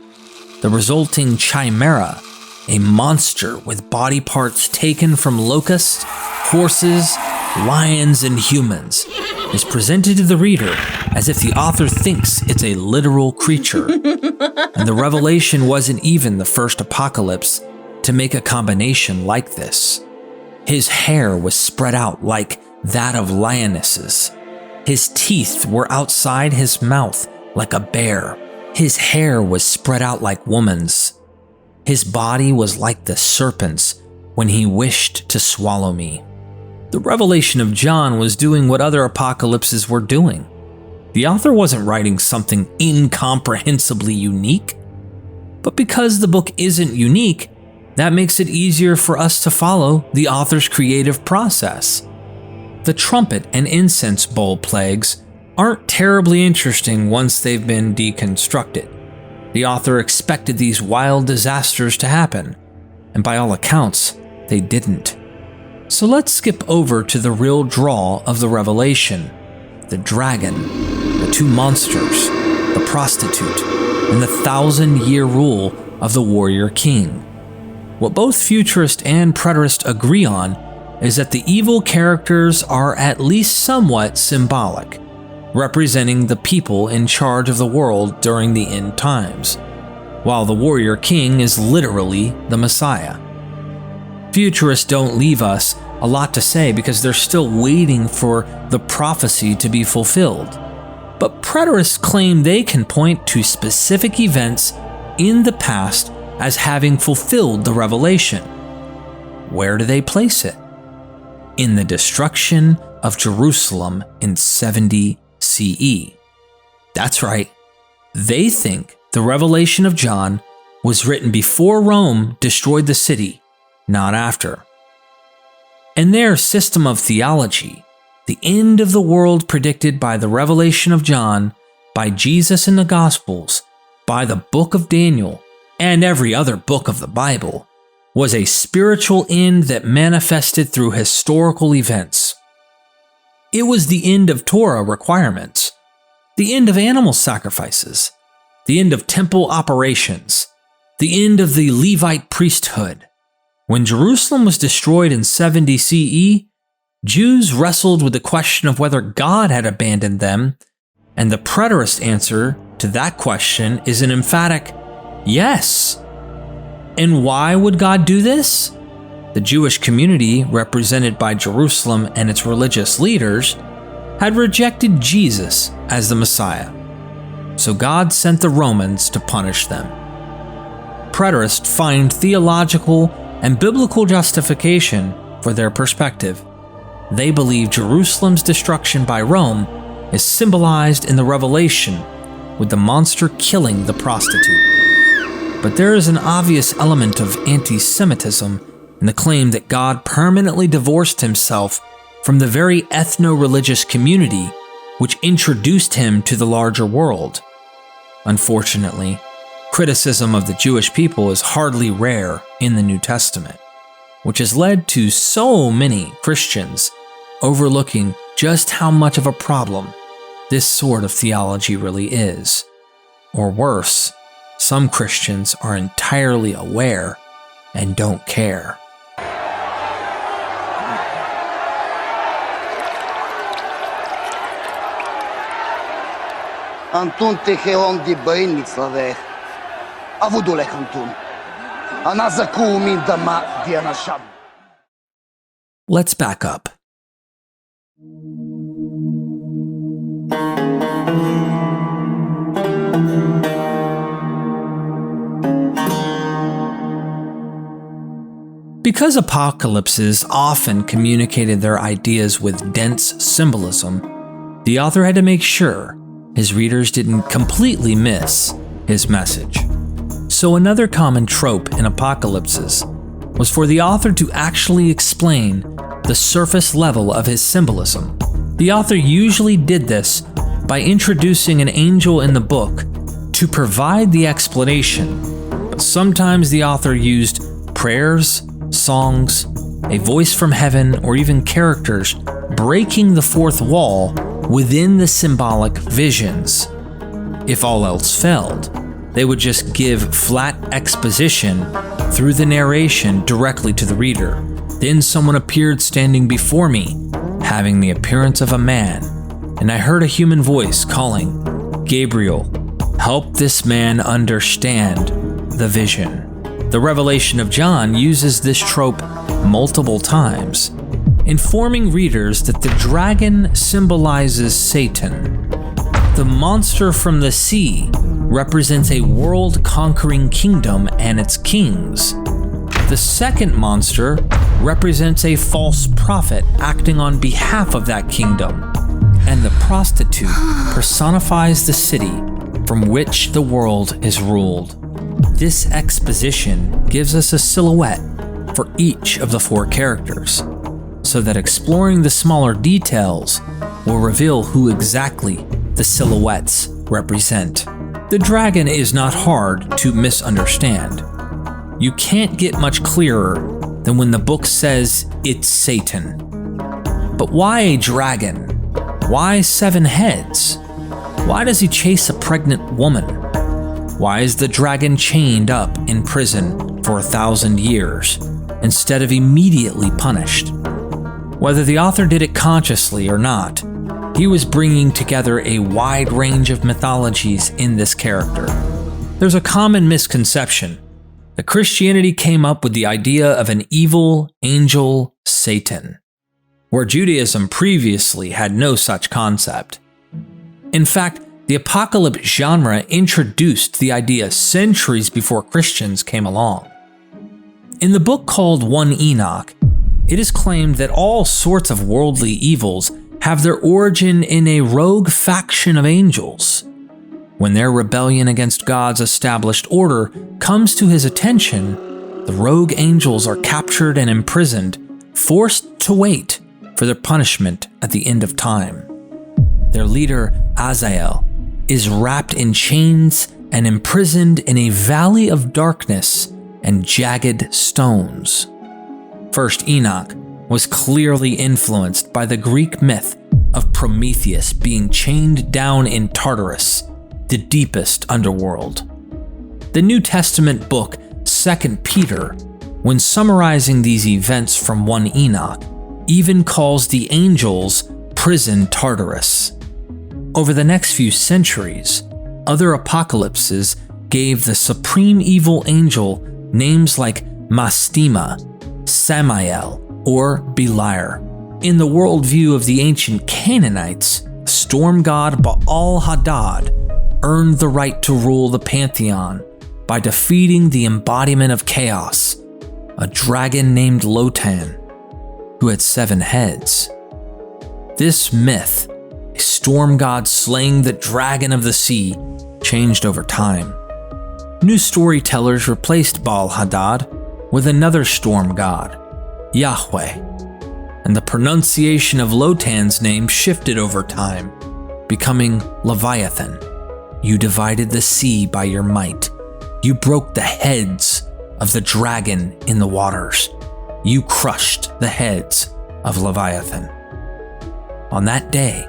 The resulting chimera, a monster with body parts taken from locusts, horses, lions, and humans, is presented to the reader as if the author thinks it's a literal creature. And the Revelation wasn't even the first apocalypse to make a combination like this. His hair was spread out like that of lionesses. His teeth were outside his mouth like a bear. His hair was spread out like woman's. His body was like the serpent's when he wished to swallow me. The Revelation of John was doing what other apocalypses were doing. The author wasn't writing something incomprehensibly unique. But because the book isn't unique, that makes it easier for us to follow the author's creative process. The trumpet and incense bowl plagues aren't terribly interesting once they've been deconstructed. The author expected these wild disasters to happen, and by all accounts, they didn't. So let's skip over to the real draw of the Revelation: the dragon, the two monsters, the prostitute, and the 1,000-year rule of the warrior king. What both futurist and preterist agree on is that the evil characters are at least somewhat symbolic, representing the people in charge of the world during the end times, while the warrior king is literally the Messiah. Futurists don't leave us a lot to say because they're still waiting for the prophecy to be fulfilled. But preterists claim they can point to specific events in the past as having fulfilled the revelation. Where do they place it? in the destruction of Jerusalem in 70 CE. That's right, they think the revelation of John was written before Rome destroyed the city, not after. In their system of theology, the end of the world predicted by the revelation of John, by Jesus in the Gospels, by the book of Daniel, and every other book of the Bible, was a spiritual end that manifested through historical events. It was the end of Torah requirements, the end of animal sacrifices, the end of temple operations, the end of the Levite priesthood. When Jerusalem was destroyed in 70 CE, Jews wrestled with the question of whether God had abandoned them, and the preterist answer to that question is an emphatic yes. And why would God do this? The Jewish community, represented by Jerusalem and its religious leaders, had rejected Jesus as the Messiah. So God sent the Romans to punish them. Preterists find theological and biblical justification for their perspective. They believe Jerusalem's destruction by Rome is symbolized in the Revelation, with the monster killing the prostitute. But there is an obvious element of anti-Semitism in the claim that God permanently divorced himself from the very ethno-religious community which introduced him to the larger world. Unfortunately, criticism of the Jewish people is hardly rare in the New Testament, which has led to so many Christians overlooking just how much of a problem this sort of theology really is. Or worse, some Christians are entirely aware and don't care. Antun tehelon di bain mitzlaveh. Avudulech Antun. Anazaku min dama dianasham. Let's back up. Because apocalypses often communicated their ideas with dense symbolism, the author had to make sure his readers didn't completely miss his message. So another common trope in apocalypses was for the author to actually explain the surface level of his symbolism. The author usually did this by introducing an angel in the book to provide the explanation, but sometimes the author used prayers, songs, a voice from heaven, or even characters breaking the fourth wall within the symbolic visions. If all else failed, they would just give flat exposition through the narration directly to the reader. Then someone appeared standing before me, having the appearance of a man, and I heard a human voice calling, "Gabriel, help this man understand the vision." The Revelation of John uses this trope multiple times, informing readers that the dragon symbolizes Satan. The monster from the sea represents a world-conquering kingdom and its kings. The second monster represents a false prophet acting on behalf of that kingdom. And the prostitute personifies the city from which the world is ruled. This exposition gives us a silhouette for each of the four characters, so that exploring the smaller details will reveal who exactly the silhouettes represent. The dragon is not hard to misunderstand. You can't get much clearer than when the book says it's Satan. But why a dragon? Why 7 heads? Why does he chase a pregnant woman? Why is the dragon chained up in prison for 1,000 years instead of immediately punished? Whether the author did it consciously or not, he was bringing together a wide range of mythologies in this character. There's a common misconception that Christianity came up with the idea of an evil angel Satan, where Judaism previously had no such concept. In fact, the apocalypse genre introduced the idea centuries before Christians came along. In the book called 1 Enoch, it is claimed that all sorts of worldly evils have their origin in a rogue faction of angels. When their rebellion against God's established order comes to his attention, the rogue angels are captured and imprisoned, forced to wait for their punishment at the end of time. Their leader, Azazel, is wrapped in chains and imprisoned in a valley of darkness and jagged stones. First Enoch was clearly influenced by the Greek myth of Prometheus being chained down in Tartarus, the deepest underworld. The New Testament book 2 Peter, when summarizing these events from 1 Enoch, even calls the angels prison Tartarus. Over the next few centuries, other apocalypses gave the supreme evil angel names like Mastema, Samael, or Beliar. In the worldview of the ancient Canaanites, storm god Baal-Hadad earned the right to rule the pantheon by defeating the embodiment of chaos, a dragon named Lotan, who had 7 heads. This myth, a storm god slaying the dragon of the sea, changed over time. New storytellers replaced Baal-Hadad with another storm god, Yahweh, and the pronunciation of Lotan's name shifted over time, becoming Leviathan. You divided the sea by your might. You broke the heads of the dragon in the waters. You crushed the heads of Leviathan. On that day,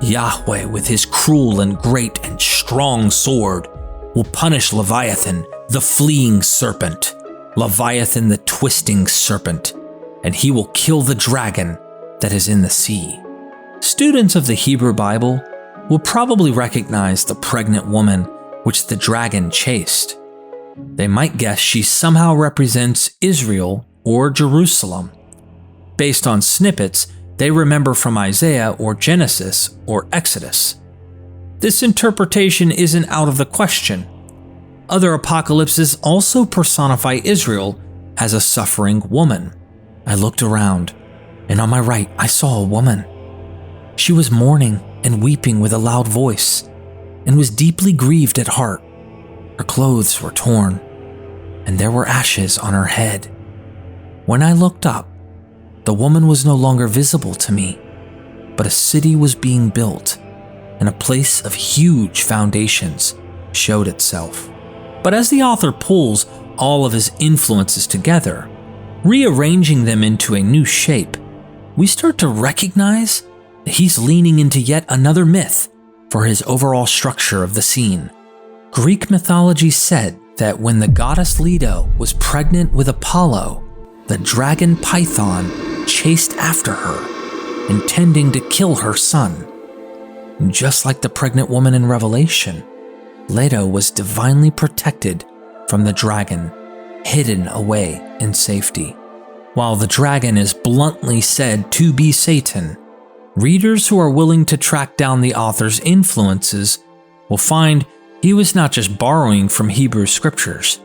Yahweh, with his cruel and great and strong sword, will punish Leviathan, the fleeing serpent, Leviathan, the twisting serpent, and he will kill the dragon that is in the sea. Students of the Hebrew Bible will probably recognize the pregnant woman which the dragon chased. They might guess she somehow represents Israel or Jerusalem. Based on snippets they remember from Isaiah or Genesis or Exodus. This interpretation isn't out of the question. Other apocalypses also personify Israel as a suffering woman. I looked around, and on my right I saw a woman. She was mourning and weeping with a loud voice, and was deeply grieved at heart. Her clothes were torn, and there were ashes on her head. When I looked up, the woman was no longer visible to me, but a city was being built, and a place of huge foundations showed itself. But as the author pulls all of his influences together, rearranging them into a new shape, we start to recognize that he's leaning into yet another myth for his overall structure of the scene. Greek mythology said that when the goddess Leto was pregnant with Apollo, the dragon Python chased after her, intending to kill her son. And just like the pregnant woman in Revelation, Leto was divinely protected from the dragon, hidden away in safety. While the dragon is bluntly said to be Satan, readers who are willing to track down the author's influences will find he was not just borrowing from Hebrew scriptures.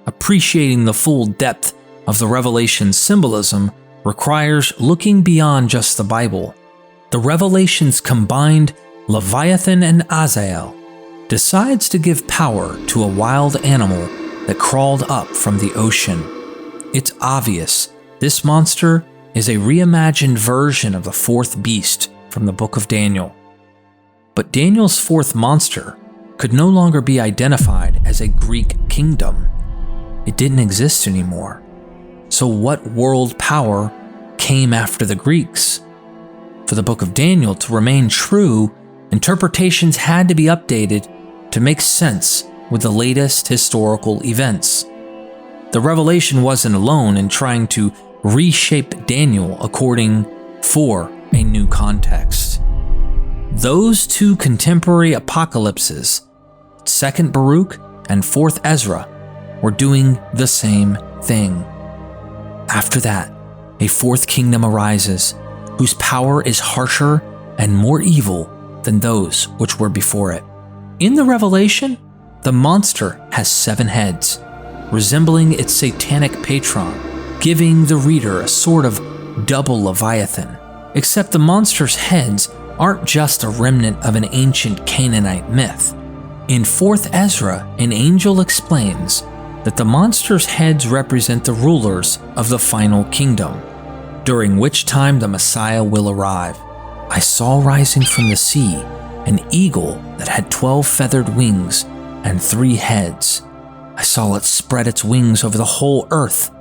Appreciating the full depth of the Revelation symbolism requires looking beyond just the Bible. The Revelations combined Leviathan and Azazel decides to give power to a wild animal that crawled up from the ocean. It's obvious this monster is a reimagined version of the fourth beast from the book of Daniel. But Daniel's fourth monster could no longer be identified as a Greek kingdom. It didn't exist anymore. So what world power came after the Greeks? For the book of Daniel to remain true, interpretations had to be updated to make sense with the latest historical events. The revelation wasn't alone in trying to reshape Daniel according for a new context. Those two contemporary apocalypses, 2nd Baruch and 4th Ezra, were doing the same thing. After that, a fourth kingdom arises, whose power is harsher and more evil than those which were before it. In the Revelation, the monster has 7 heads, resembling its satanic patron, giving the reader a sort of double Leviathan, except the monster's heads aren't just a remnant of an ancient Canaanite myth. In 4th Ezra, an angel explains that the monster's heads represent the rulers of the final kingdom, during which time the Messiah will arrive. I saw rising from the sea an eagle that had 12 feathered wings and 3 heads. I saw it spread its wings over the whole earth.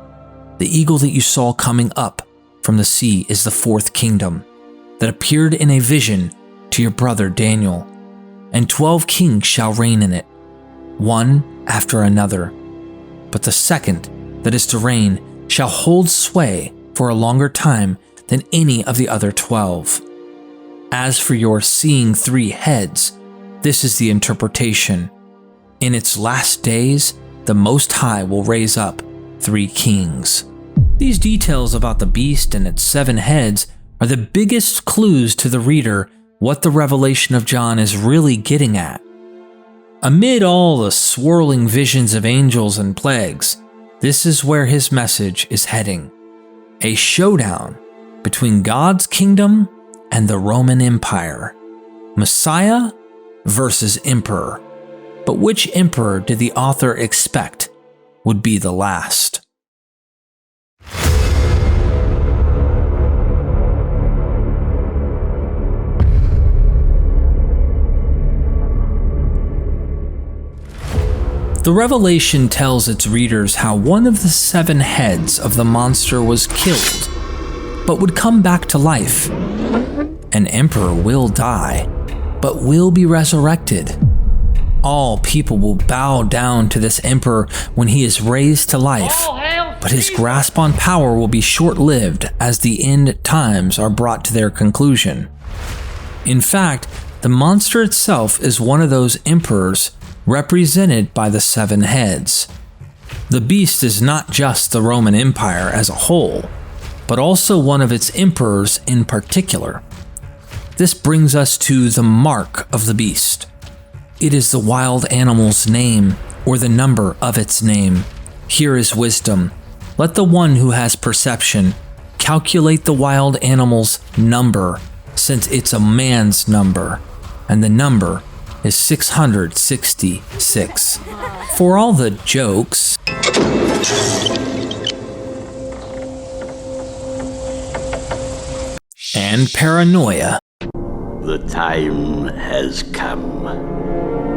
The eagle that you saw coming up from the sea is the 4th kingdom that appeared in a vision to your brother Daniel. And 12 kings shall reign in it, one after another. But the second that is to reign shall hold sway for a longer time than any of the other 12. As for your seeing 3 heads, this is the interpretation. In its last days, the Most High will raise up 3 kings. These details about the beast and its 7 heads are the biggest clues to the reader what the revelation of John is really getting at. Amid all the swirling visions of angels and plagues, this is where his message is heading. A showdown between God's kingdom and the Roman Empire. Messiah versus Emperor. But which emperor did the author expect would be the last? The revelation tells its readers how one of the 7 heads of the monster was killed, but would come back to life. An emperor will die, but will be resurrected. All people will bow down to this emperor when he is raised to life, but his grasp on power will be short-lived as the end times are brought to their conclusion. In fact, the monster itself is one of those emperors represented by the 7 heads. The beast is not just the Roman Empire as a whole, but also one of its emperors in particular. This brings us to the mark of the beast. It is the wild animal's name, or the number of its name. Here is wisdom. Let the one who has perception calculate the wild animal's number, since it's a man's number, and the number is 666. For all the jokes and paranoia, the time has come.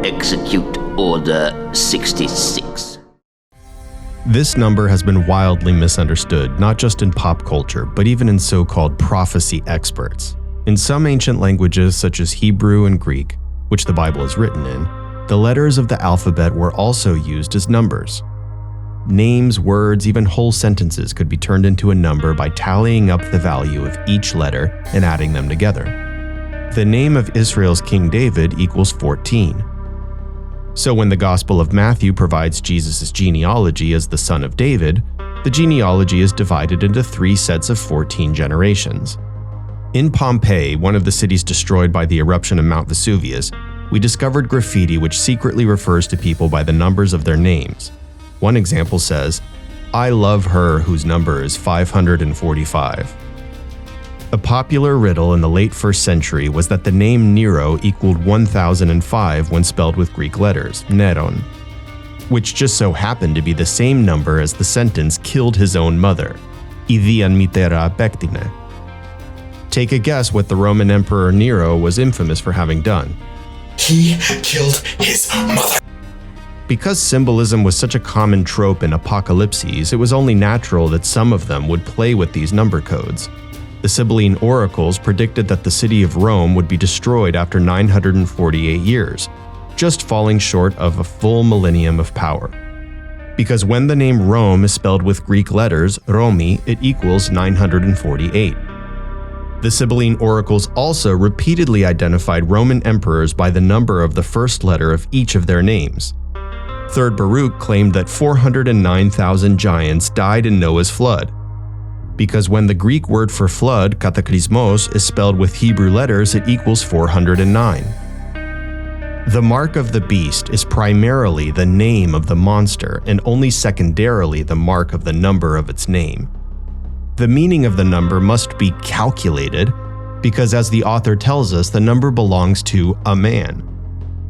Execute Order 66. This number has been wildly misunderstood, not just in pop culture, but even in so-called prophecy experts. In some ancient languages, such as Hebrew and Greek, which the Bible is written in, the letters of the alphabet were also used as numbers. Names, words, even whole sentences could be turned into a number by tallying up the value of each letter and adding them together. The name of Israel's King David equals 14. So when the Gospel of Matthew provides Jesus' genealogy as the son of David, the genealogy is divided into 3 sets of 14 generations. In Pompeii, one of the cities destroyed by the eruption of Mount Vesuvius, we discovered graffiti which secretly refers to people by the numbers of their names. One example says, "I love her whose number is 545. A popular riddle in the late 1st century was that the name Nero equaled 1005 when spelled with Greek letters, Neron, which just so happened to be the same number as the sentence killed his own mother, Idian mitera pektine. Take a guess what the Roman Emperor Nero was infamous for having done. He killed his mother. Because symbolism was such a common trope in apocalypses, it was only natural that some of them would play with these number codes. The Sibylline Oracles predicted that the city of Rome would be destroyed after 948 years, just falling short of a full millennium of power. Because when the name Rome is spelled with Greek letters, Romi, it equals 948. The Sibylline Oracles also repeatedly identified Roman emperors by the number of the first letter of each of their names. 3rd Baruch claimed that 409,000 giants died in Noah's flood. Because when the Greek word for flood, kataklysmos, is spelled with Hebrew letters, it equals 409. The mark of the beast is primarily the name of the monster and only secondarily the mark of the number of its name. The meaning of the number must be calculated because, as the author tells us, the number belongs to a man.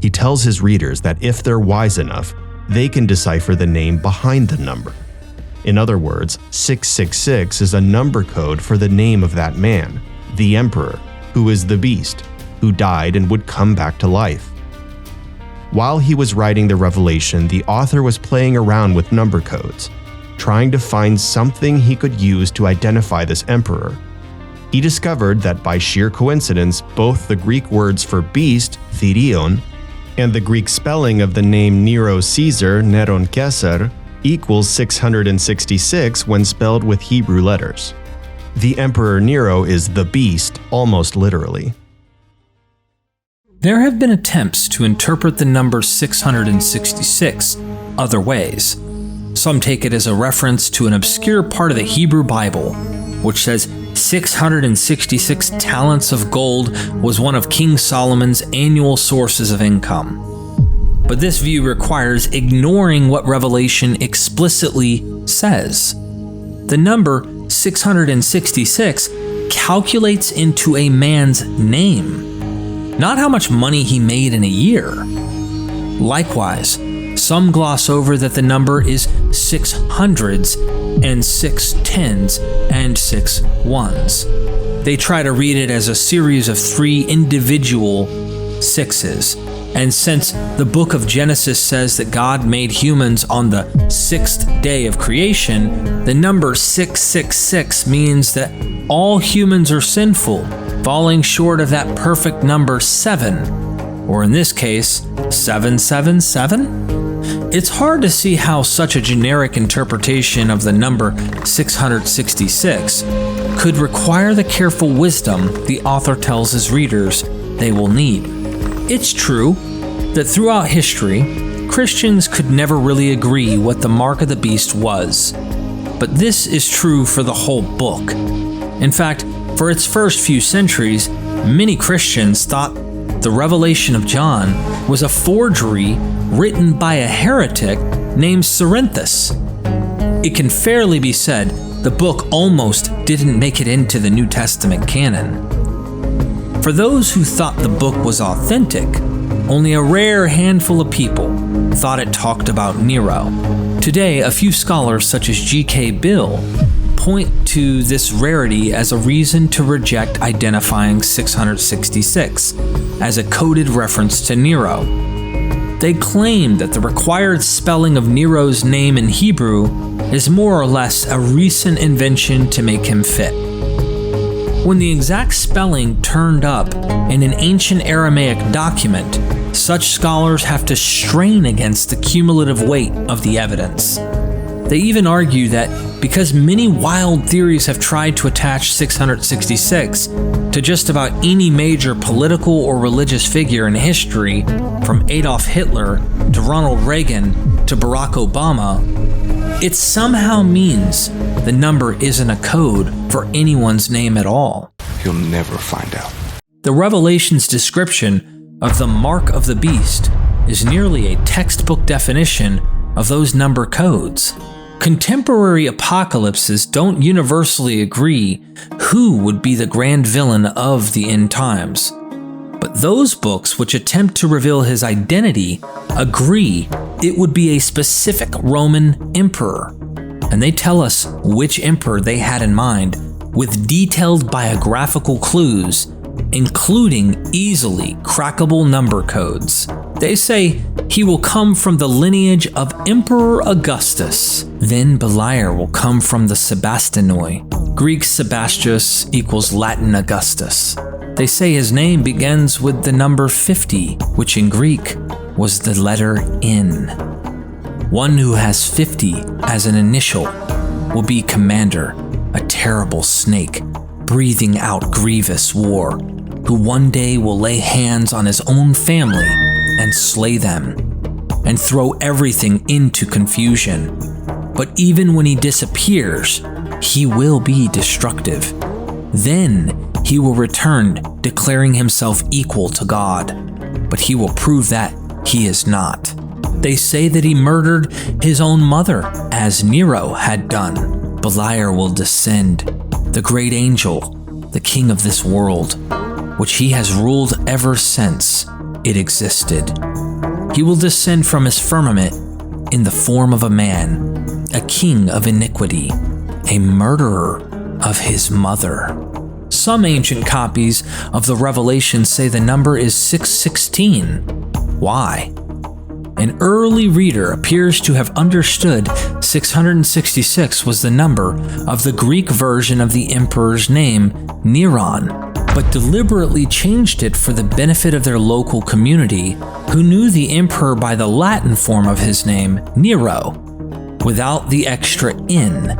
He tells his readers that if they're wise enough, they can decipher the name behind the number. In other words, 666 is a number code for the name of that man, the emperor, who is the beast, who died and would come back to life. While he was writing the Revelation, the author was playing around with number codes, trying to find something he could use to identify this emperor. He discovered that by sheer coincidence, both the Greek words for beast, therion, and the Greek spelling of the name Nero Caesar, Neron Caesar, equals 666 when spelled with Hebrew letters. The Emperor Nero is the beast, almost literally. There have been attempts to interpret the number 666 other ways. Some take it as a reference to an obscure part of the Hebrew Bible, which says 666 talents of gold was one of King Solomon's annual sources of income. But this view requires ignoring what Revelation explicitly says. The number 666 calculates into a man's name, not how much money he made in a year. Likewise, some gloss over that the number is 6 hundreds and 6 tens and 6 ones. They try to read it as a series of 3 individual sixes. And since the book of Genesis says that God made humans on the 6th day of creation, the number 666 means that all humans are sinful, falling short of that perfect number 7, or in this case, 777? It's hard to see how such a generic interpretation of the number 666 could require the careful wisdom the author tells his readers they will need. It's true that throughout history, Christians could never really agree what the mark of the beast was. But this is true for the whole book. In fact, for its first few centuries, many Christians thought the Revelation of John was a forgery written by a heretic named Cerinthus. It can fairly be said the book almost didn't make it into the New Testament canon. For those who thought the book was authentic, only a rare handful of people thought it talked about Nero. Today, a few scholars such as G.K. Bill point to this rarity as a reason to reject identifying 666 as a coded reference to Nero. They claim that the required spelling of Nero's name in Hebrew is more or less a recent invention to make him fit. When the exact spelling turned up in an ancient Aramaic document, such scholars have to strain against the cumulative weight of the evidence. They even argue that because many wild theories have tried to attach 666 to just about any major political or religious figure in history, from Adolf Hitler to Ronald Reagan to Barack Obama, it somehow means the number isn't a code for anyone's name at all. You'll never find out. The Revelation's description of the mark of the beast is nearly a textbook definition of those number codes. Contemporary apocalypses don't universally agree who would be the grand villain of the end times. But those books which attempt to reveal his identity agree it would be a specific Roman emperor. And they tell us which emperor they had in mind with detailed biographical clues, including easily crackable number codes. They say he will come from the lineage of Emperor Augustus. Then Beliar will come from the Sebastyanoi. Greek Sebastius equals Latin Augustus. They say his name begins with the number 50, which in Greek was the letter N. One who has 50 as an initial will be commander, a terrible snake, breathing out grievous war, who one day will lay hands on his own family and slay them, and throw everything into confusion. But even when he disappears, he will be destructive. Then he will return, declaring himself equal to God, but he will prove that he is not. They say that he murdered his own mother, as Nero had done. Beliar will descend, the great angel, the king of this world, which he has ruled ever since it existed. He will descend from his firmament in the form of a man, a king of iniquity, a murderer of his mother. Some ancient copies of the Revelation say the number is 616. Why? An early reader appears to have understood 666 was the number of the Greek version of the emperor's name, Neron, but deliberately changed it for the benefit of their local community, who knew the emperor by the Latin form of his name, Nero, without the extra N.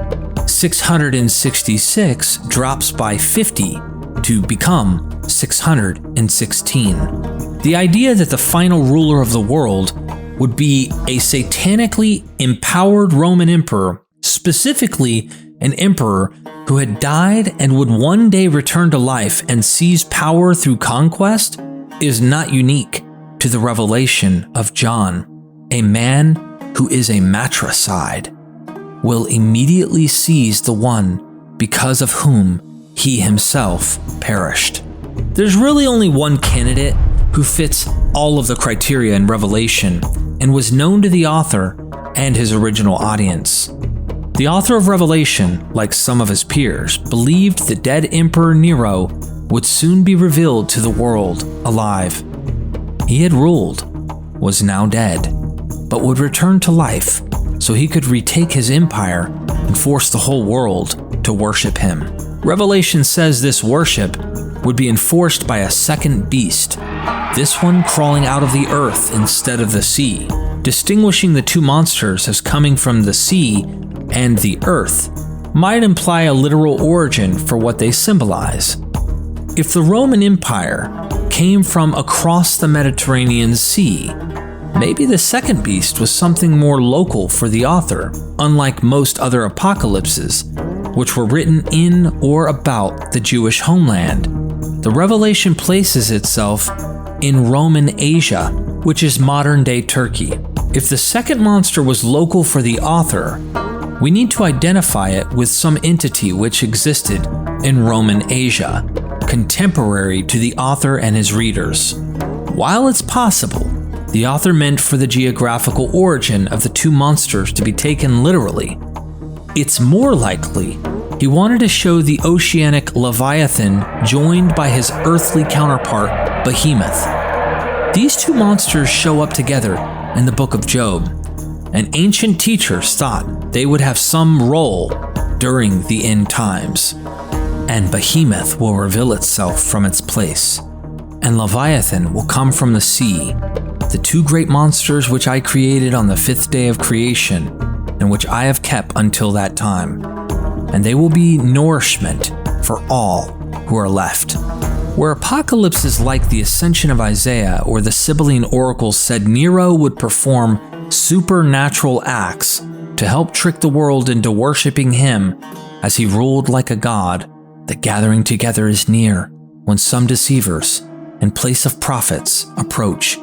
666 drops by 50 to become 616. The idea that the final ruler of the world would be a satanically empowered Roman emperor, specifically an emperor who had died and would one day return to life and seize power through conquest, is not unique to the revelation of John. A man who is a matricide will immediately seize the one because of whom he himself perished. There's really only one candidate who fits all of the criteria in Revelation and was known to the author and his original audience. The author of Revelation, like some of his peers, believed the dead Emperor Nero would soon be revealed to the world alive. He had ruled, was now dead, but would return to life so he could retake his empire and force the whole world to worship him. Revelation says this worship would be enforced by a second beast, this one crawling out of the earth instead of the sea, distinguishing the two monsters as coming from the sea and the earth might imply a literal origin for what they symbolize. If the Roman Empire came from across the Mediterranean Sea, maybe the second beast was something more local for the author, unlike most other apocalypses, which were written in or about the Jewish homeland. The Revelation places itself in Roman Asia, which is modern-day Turkey. If the second monster was local for the author, we need to identify it with some entity which existed in Roman Asia, contemporary to the author and his readers. While it's possible the author meant for the geographical origin of the two monsters to be taken literally, it's more likely he wanted to show the oceanic Leviathan joined by his earthly counterpart, Behemoth. These two monsters show up together in the book of Job, and ancient teachers thought they would have some role during the end times. And Behemoth will reveal itself from its place, and Leviathan will come from the sea, the two great monsters which I created on the fifth day of creation, and which I have kept until that time. And they will be nourishment for all who are left. Where Apocalypse is like the Ascension of Isaiah or the Sibylline Oracles said Nero would perform supernatural acts to help trick the world into worshiping him as he ruled like a god, the gathering together is near when some deceivers in place of prophets approach.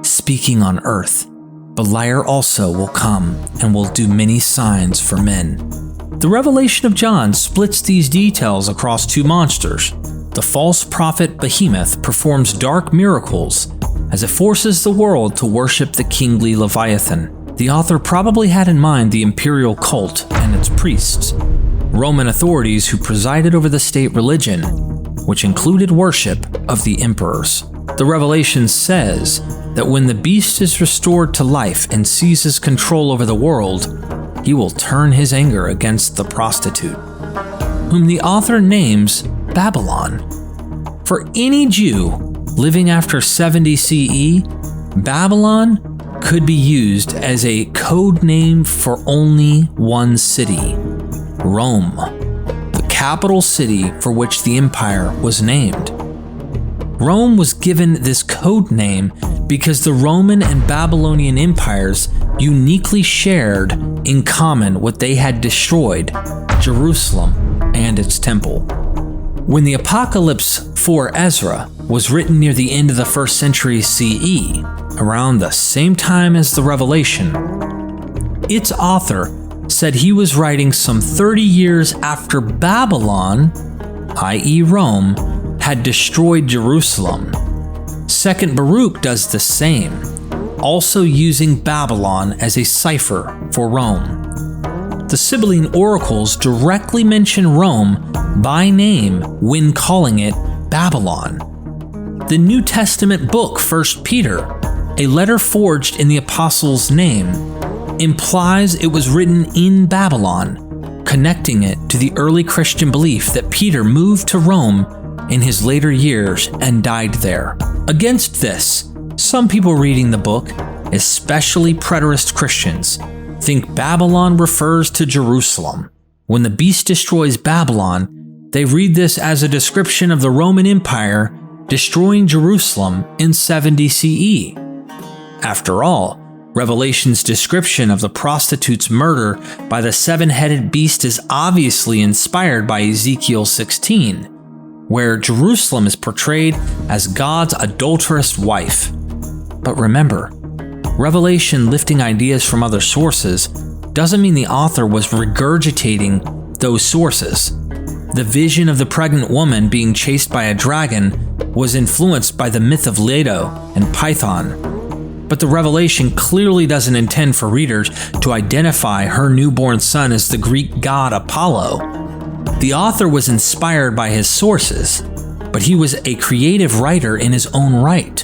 Speaking on earth, Beliar also will come and will do many signs for men. The Revelation of John splits these details across two monsters. The false prophet Behemoth performs dark miracles as it forces the world to worship the kingly Leviathan. The author probably had in mind the imperial cult and its priests, Roman authorities who presided over the state religion, which included worship of the emperors. The Revelation says that when the beast is restored to life and seizes control over the world, he will turn his anger against the prostitute, whom the author names Babylon. For any Jew living after 70 CE, Babylon could be used as a code name for only one city, Rome, the capital city for which the empire was named. Rome was given this code name because the Roman and Babylonian empires uniquely shared in common what they had destroyed, Jerusalem and its temple. When the Apocalypse for Ezra was written near the end of the 1st century CE, around the same time as the Revelation, its author said he was writing some 30 years after Babylon, i.e. Rome, had destroyed Jerusalem. 2nd Baruch does the same, also using Babylon as a cipher for Rome. The Sibylline Oracles directly mention Rome by name when calling it Babylon. The New Testament book 1 Peter, a letter forged in the apostle's name, implies it was written in Babylon, connecting it to the early Christian belief that Peter moved to Rome in his later years and died there. Against this, some people reading the book, especially preterist Christians, think Babylon refers to Jerusalem. When the beast destroys Babylon, they read this as a description of the Roman Empire destroying Jerusalem in 70 CE. After all, Revelation's description of the prostitute's murder by the seven-headed beast is obviously inspired by Ezekiel 16, where Jerusalem is portrayed as God's adulterous wife. But remember, Revelation lifting ideas from other sources doesn't mean the author was regurgitating those sources. The vision of the pregnant woman being chased by a dragon was influenced by the myth of Leto and Python. But the Revelation clearly doesn't intend for readers to identify her newborn son as the Greek god Apollo. The author was inspired by his sources, but he was a creative writer in his own right.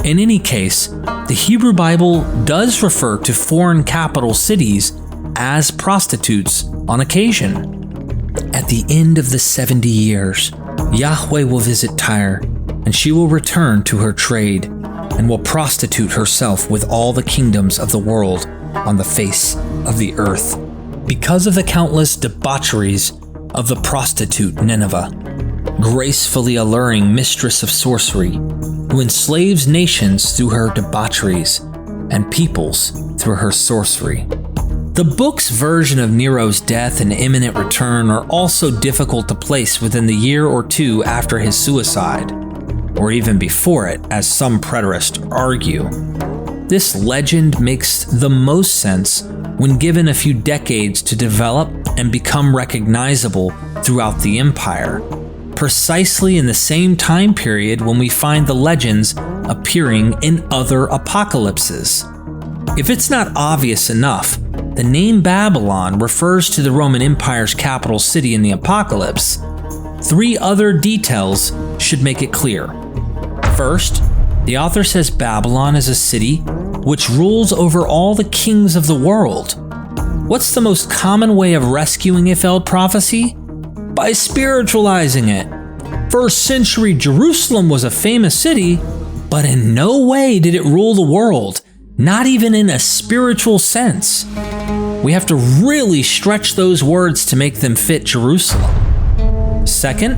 In any case, the Hebrew Bible does refer to foreign capital cities as prostitutes on occasion. At the end of the 70 years, Yahweh will visit Tyre, and she will return to her trade, and will prostitute herself with all the kingdoms of the world on the face of the earth. Because of the countless debaucheries of the prostitute Nineveh, gracefully alluring mistress of sorcery, who enslaves nations through her debaucheries and peoples through her sorcery. The book's version of Nero's death and imminent return are also difficult to place within the year or two after his suicide, or even before it, as some preterists argue. This legend makes the most sense when given a few decades to develop and become recognizable throughout the empire, precisely in the same time period when we find the legends appearing in other apocalypses. If it's not obvious enough, the name Babylon refers to the Roman Empire's capital city in the apocalypse. 3 other details should make it clear. First, the author says Babylon is a city which rules over all the kings of the world. What's the most common way of rescuing a failed prophecy? By spiritualizing it. 1st century Jerusalem was a famous city, but in no way did it rule the world, not even in a spiritual sense. We have to really stretch those words to make them fit Jerusalem. Second,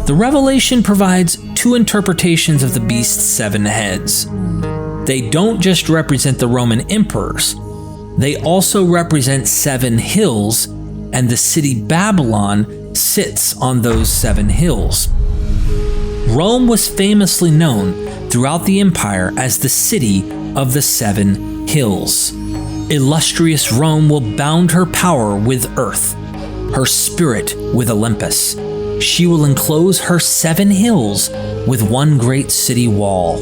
the Revelation provides 2 interpretations of the beast's 7 heads. They don't just represent the Roman emperors, they also represent 7 hills, and the city Babylon sits on those 7 hills. Rome was famously known throughout the empire as the city of the 7 hills. Illustrious Rome will bound her power with earth, her spirit with Olympus. She will enclose her 7 hills with one great city wall.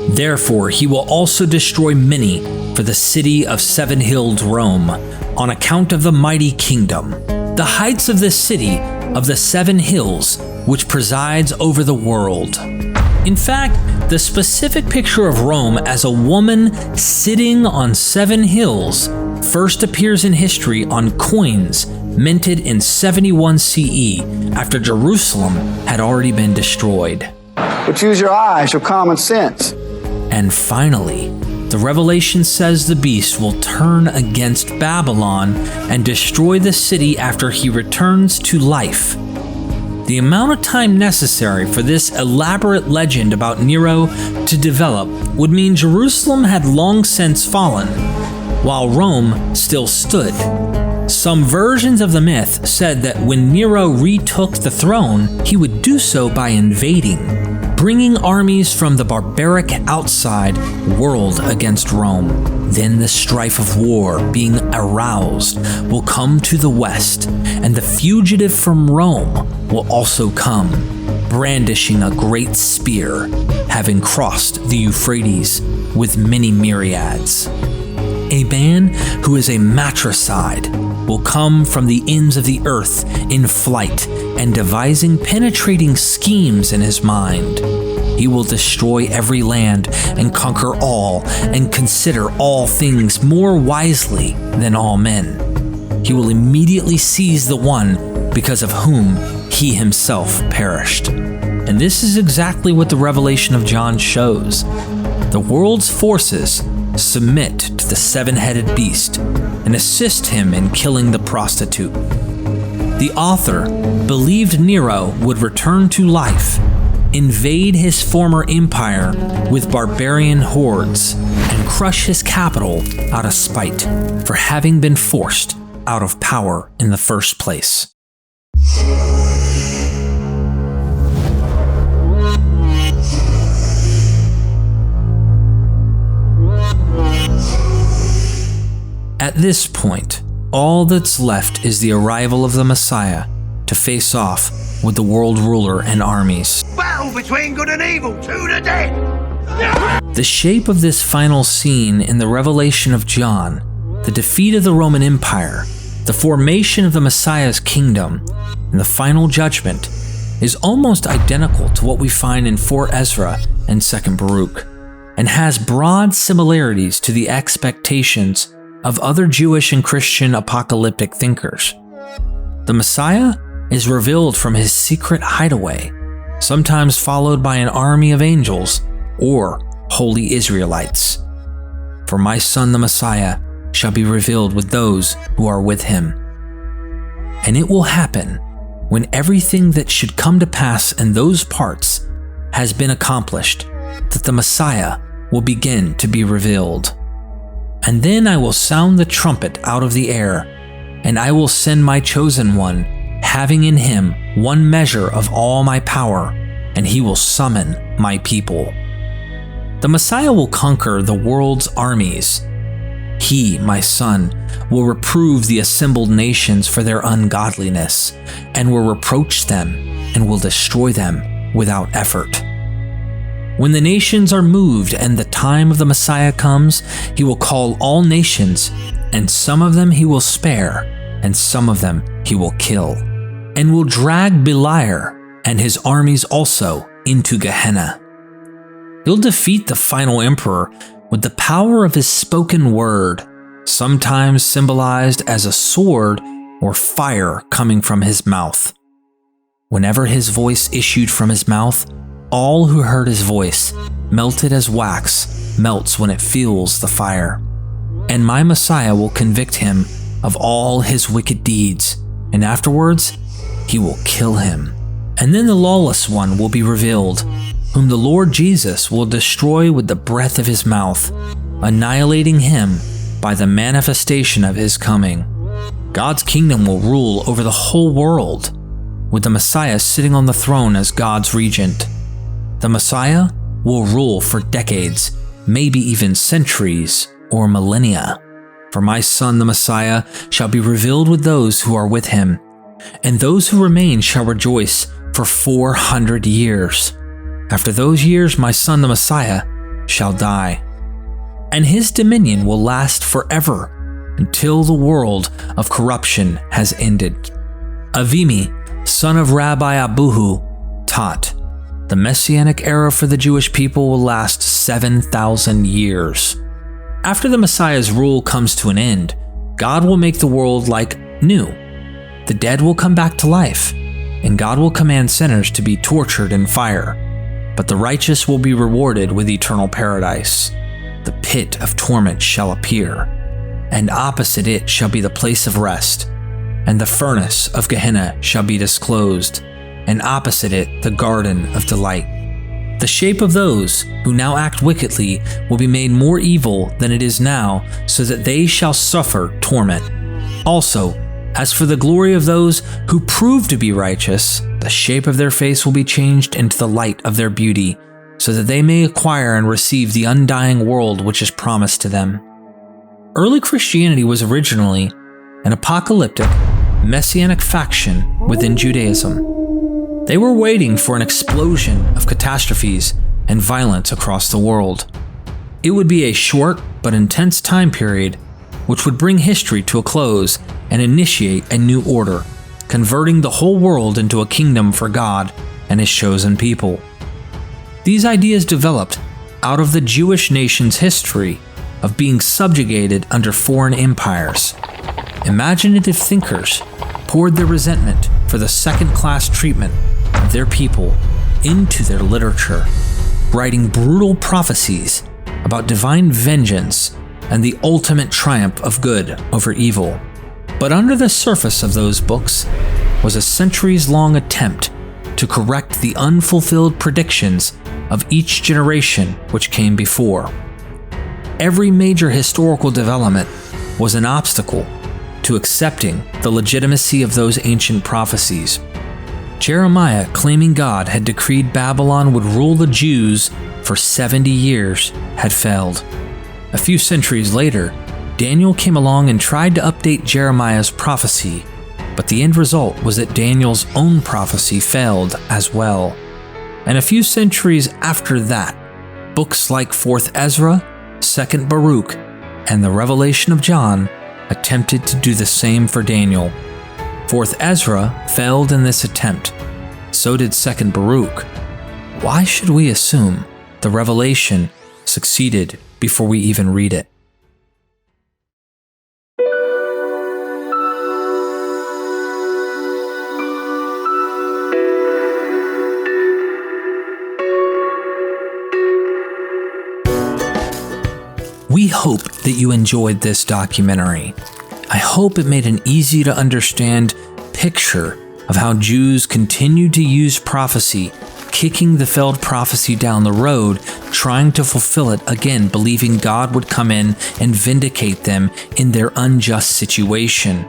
Therefore, he will also destroy many for the city of 7-hilled Rome, on account of the mighty kingdom, the heights of this city of the 7 hills, which presides over the world. In fact, the specific picture of Rome as a woman sitting on 7 hills first appears in history on coins minted in 71 CE, after Jerusalem had already been destroyed. But use your eyes, your common sense. And finally, the Revelation says the beast will turn against Babylon and destroy the city after he returns to life. The amount of time necessary for this elaborate legend about Nero to develop would mean Jerusalem had long since fallen, while Rome still stood. Some versions of the myth said that when Nero retook the throne, he would do so by invading, bringing armies from the barbaric outside world against Rome. Then the strife of war, being aroused, will come to the west, and the fugitive from Rome will also come, brandishing a great spear, having crossed the Euphrates with many myriads. A man who is a matricide will come from the ends of the earth in flight and devising penetrating schemes in his mind. He will destroy every land and conquer all and consider all things more wisely than all men. He will immediately seize the one because of whom he himself perished. And this is exactly what the revelation of John shows. The world's forces submit to the seven-headed beast and assist him in killing the prostitute. The author believed Nero would return to life, invade his former empire with barbarian hordes, and crush his capital out of spite for having been forced out of power in the first place. At this point, all that's left is the arrival of the Messiah to face off with the world ruler and armies. Battle between good and evil, to the death! The shape of this final scene in the revelation of John, the defeat of the Roman Empire, the formation of the Messiah's kingdom, and the final judgment is almost identical to what we find in 4 Ezra and 2 Baruch, and has broad similarities to the expectations of other Jewish and Christian apocalyptic thinkers. The Messiah is revealed from his secret hideaway, sometimes followed by an army of angels or holy Israelites. For my son the Messiah shall be revealed with those who are with him. And it will happen when everything that should come to pass in those parts has been accomplished, that the Messiah will begin to be revealed. And then I will sound the trumpet out of the air, and I will send my chosen one, having in him one measure of all my power, and he will summon my people. The Messiah will conquer the world's armies. He, my son, will reprove the assembled nations for their ungodliness, and will reproach them, and will destroy them without effort. When the nations are moved and the time of the Messiah comes, he will call all nations, and some of them he will spare, and some of them he will kill, and will drag Beliar and his armies also into Gehenna. He'll defeat the final emperor with the power of his spoken word, sometimes symbolized as a sword or fire coming from his mouth. Whenever his voice issued from his mouth, all who heard his voice melted as wax melts when it feels the fire. And my Messiah will convict him of all his wicked deeds, and afterwards he will kill him. And then the lawless one will be revealed, whom the Lord Jesus will destroy with the breath of his mouth, annihilating him by the manifestation of his coming. God's kingdom will rule over the whole world, with the Messiah sitting on the throne as God's regent. The Messiah will rule for decades, maybe even centuries or millennia. For my son the Messiah shall be revealed with those who are with him, and those who remain shall rejoice for 400 years. After those years my son the Messiah shall die, and his dominion will last forever until the world of corruption has ended. Avimi, son of Rabbi Abuhu, taught, the Messianic era for the Jewish people will last 7,000 years. After the Messiah's rule comes to an end, God will make the world like new. The dead will come back to life, and God will command sinners to be tortured in fire. But the righteous will be rewarded with eternal paradise. The pit of torment shall appear, and opposite it shall be the place of rest, and the furnace of Gehenna shall be disclosed, and opposite it the garden of delight. The shape of those who now act wickedly will be made more evil than it is now, so that they shall suffer torment. Also, as for the glory of those who prove to be righteous, The shape of their face will be changed into the light of their beauty, so that they may acquire and receive the undying world which is promised to them. Early Christianity was originally an apocalyptic, messianic faction within Judaism. They were waiting for an explosion of catastrophes and violence across the world. It would be a short but intense time period which would bring history to a close and initiate a new order, converting the whole world into a kingdom for God and His chosen people. These ideas developed out of the Jewish nation's history of being subjugated under foreign empires. Imaginative thinkers poured their resentment for the second-class treatment of their people into their literature, writing brutal prophecies about divine vengeance and the ultimate triumph of good over evil. But under the surface of those books was a centuries-long attempt to correct the unfulfilled predictions of each generation which came before. Every major historical development was an obstacle to accepting the legitimacy of those ancient prophecies. Jeremiah, claiming God had decreed Babylon would rule the Jews for 70 years, had failed. A few centuries later, Daniel came along and tried to update Jeremiah's prophecy, but the end result was that Daniel's own prophecy failed as well. And a few centuries after that, books like 4th Ezra, 2nd Baruch, and the Revelation of John attempted to do the same for Daniel. 4th Ezra failed in this attempt. So did 2nd Baruch. Why should we assume the Revelation succeeded before we even read it? We hope that you enjoyed this documentary. I hope it made an easy to understand picture of how Jews continued to use prophecy, kicking the failed prophecy down the road, trying to fulfill it again, believing God would come in and vindicate them in their unjust situation,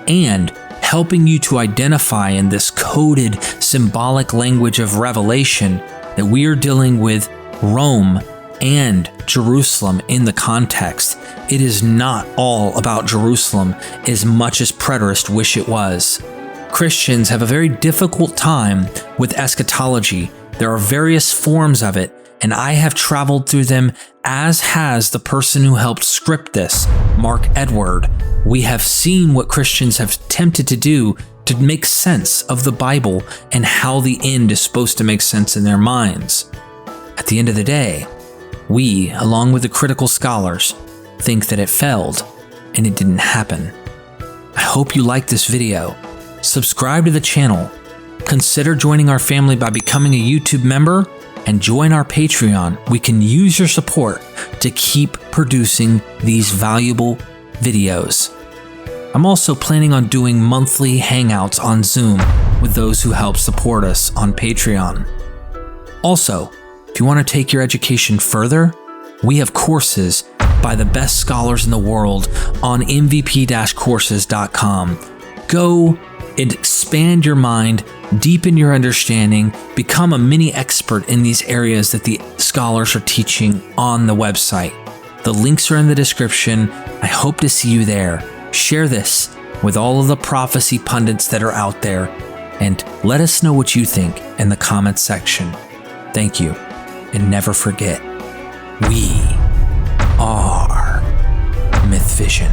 and helping you to identify in this coded symbolic language of Revelation that we are dealing with Rome and Jerusalem in the context. It is not all about Jerusalem as much as preterists wish it was. Christians have a very difficult time with eschatology. There are various forms of it, and I have traveled through them, as has the person who helped script this, Mark Edward. We have seen what Christians have attempted to do to make sense of the Bible and how the end is supposed to make sense in their minds. At the end of the day, we, along with the critical scholars, think that it failed and it didn't happen. I hope you liked this video. Subscribe to the channel. Consider joining our family by becoming a YouTube member and join our Patreon. We can use your support to keep producing these valuable videos. I'm also planning on doing monthly hangouts on Zoom with those who help support us on Patreon. Also, if you want to take your education further, we have courses by the best scholars in the world on mvp-courses.com. Go and expand your mind, deepen your understanding, become a mini expert in these areas that the scholars are teaching on the website. The links are in the description. I hope to see you there. Share this with all of the prophecy pundits that are out there, and let us know what you think in the comments section. Thank you. And never forget, we are MythVision.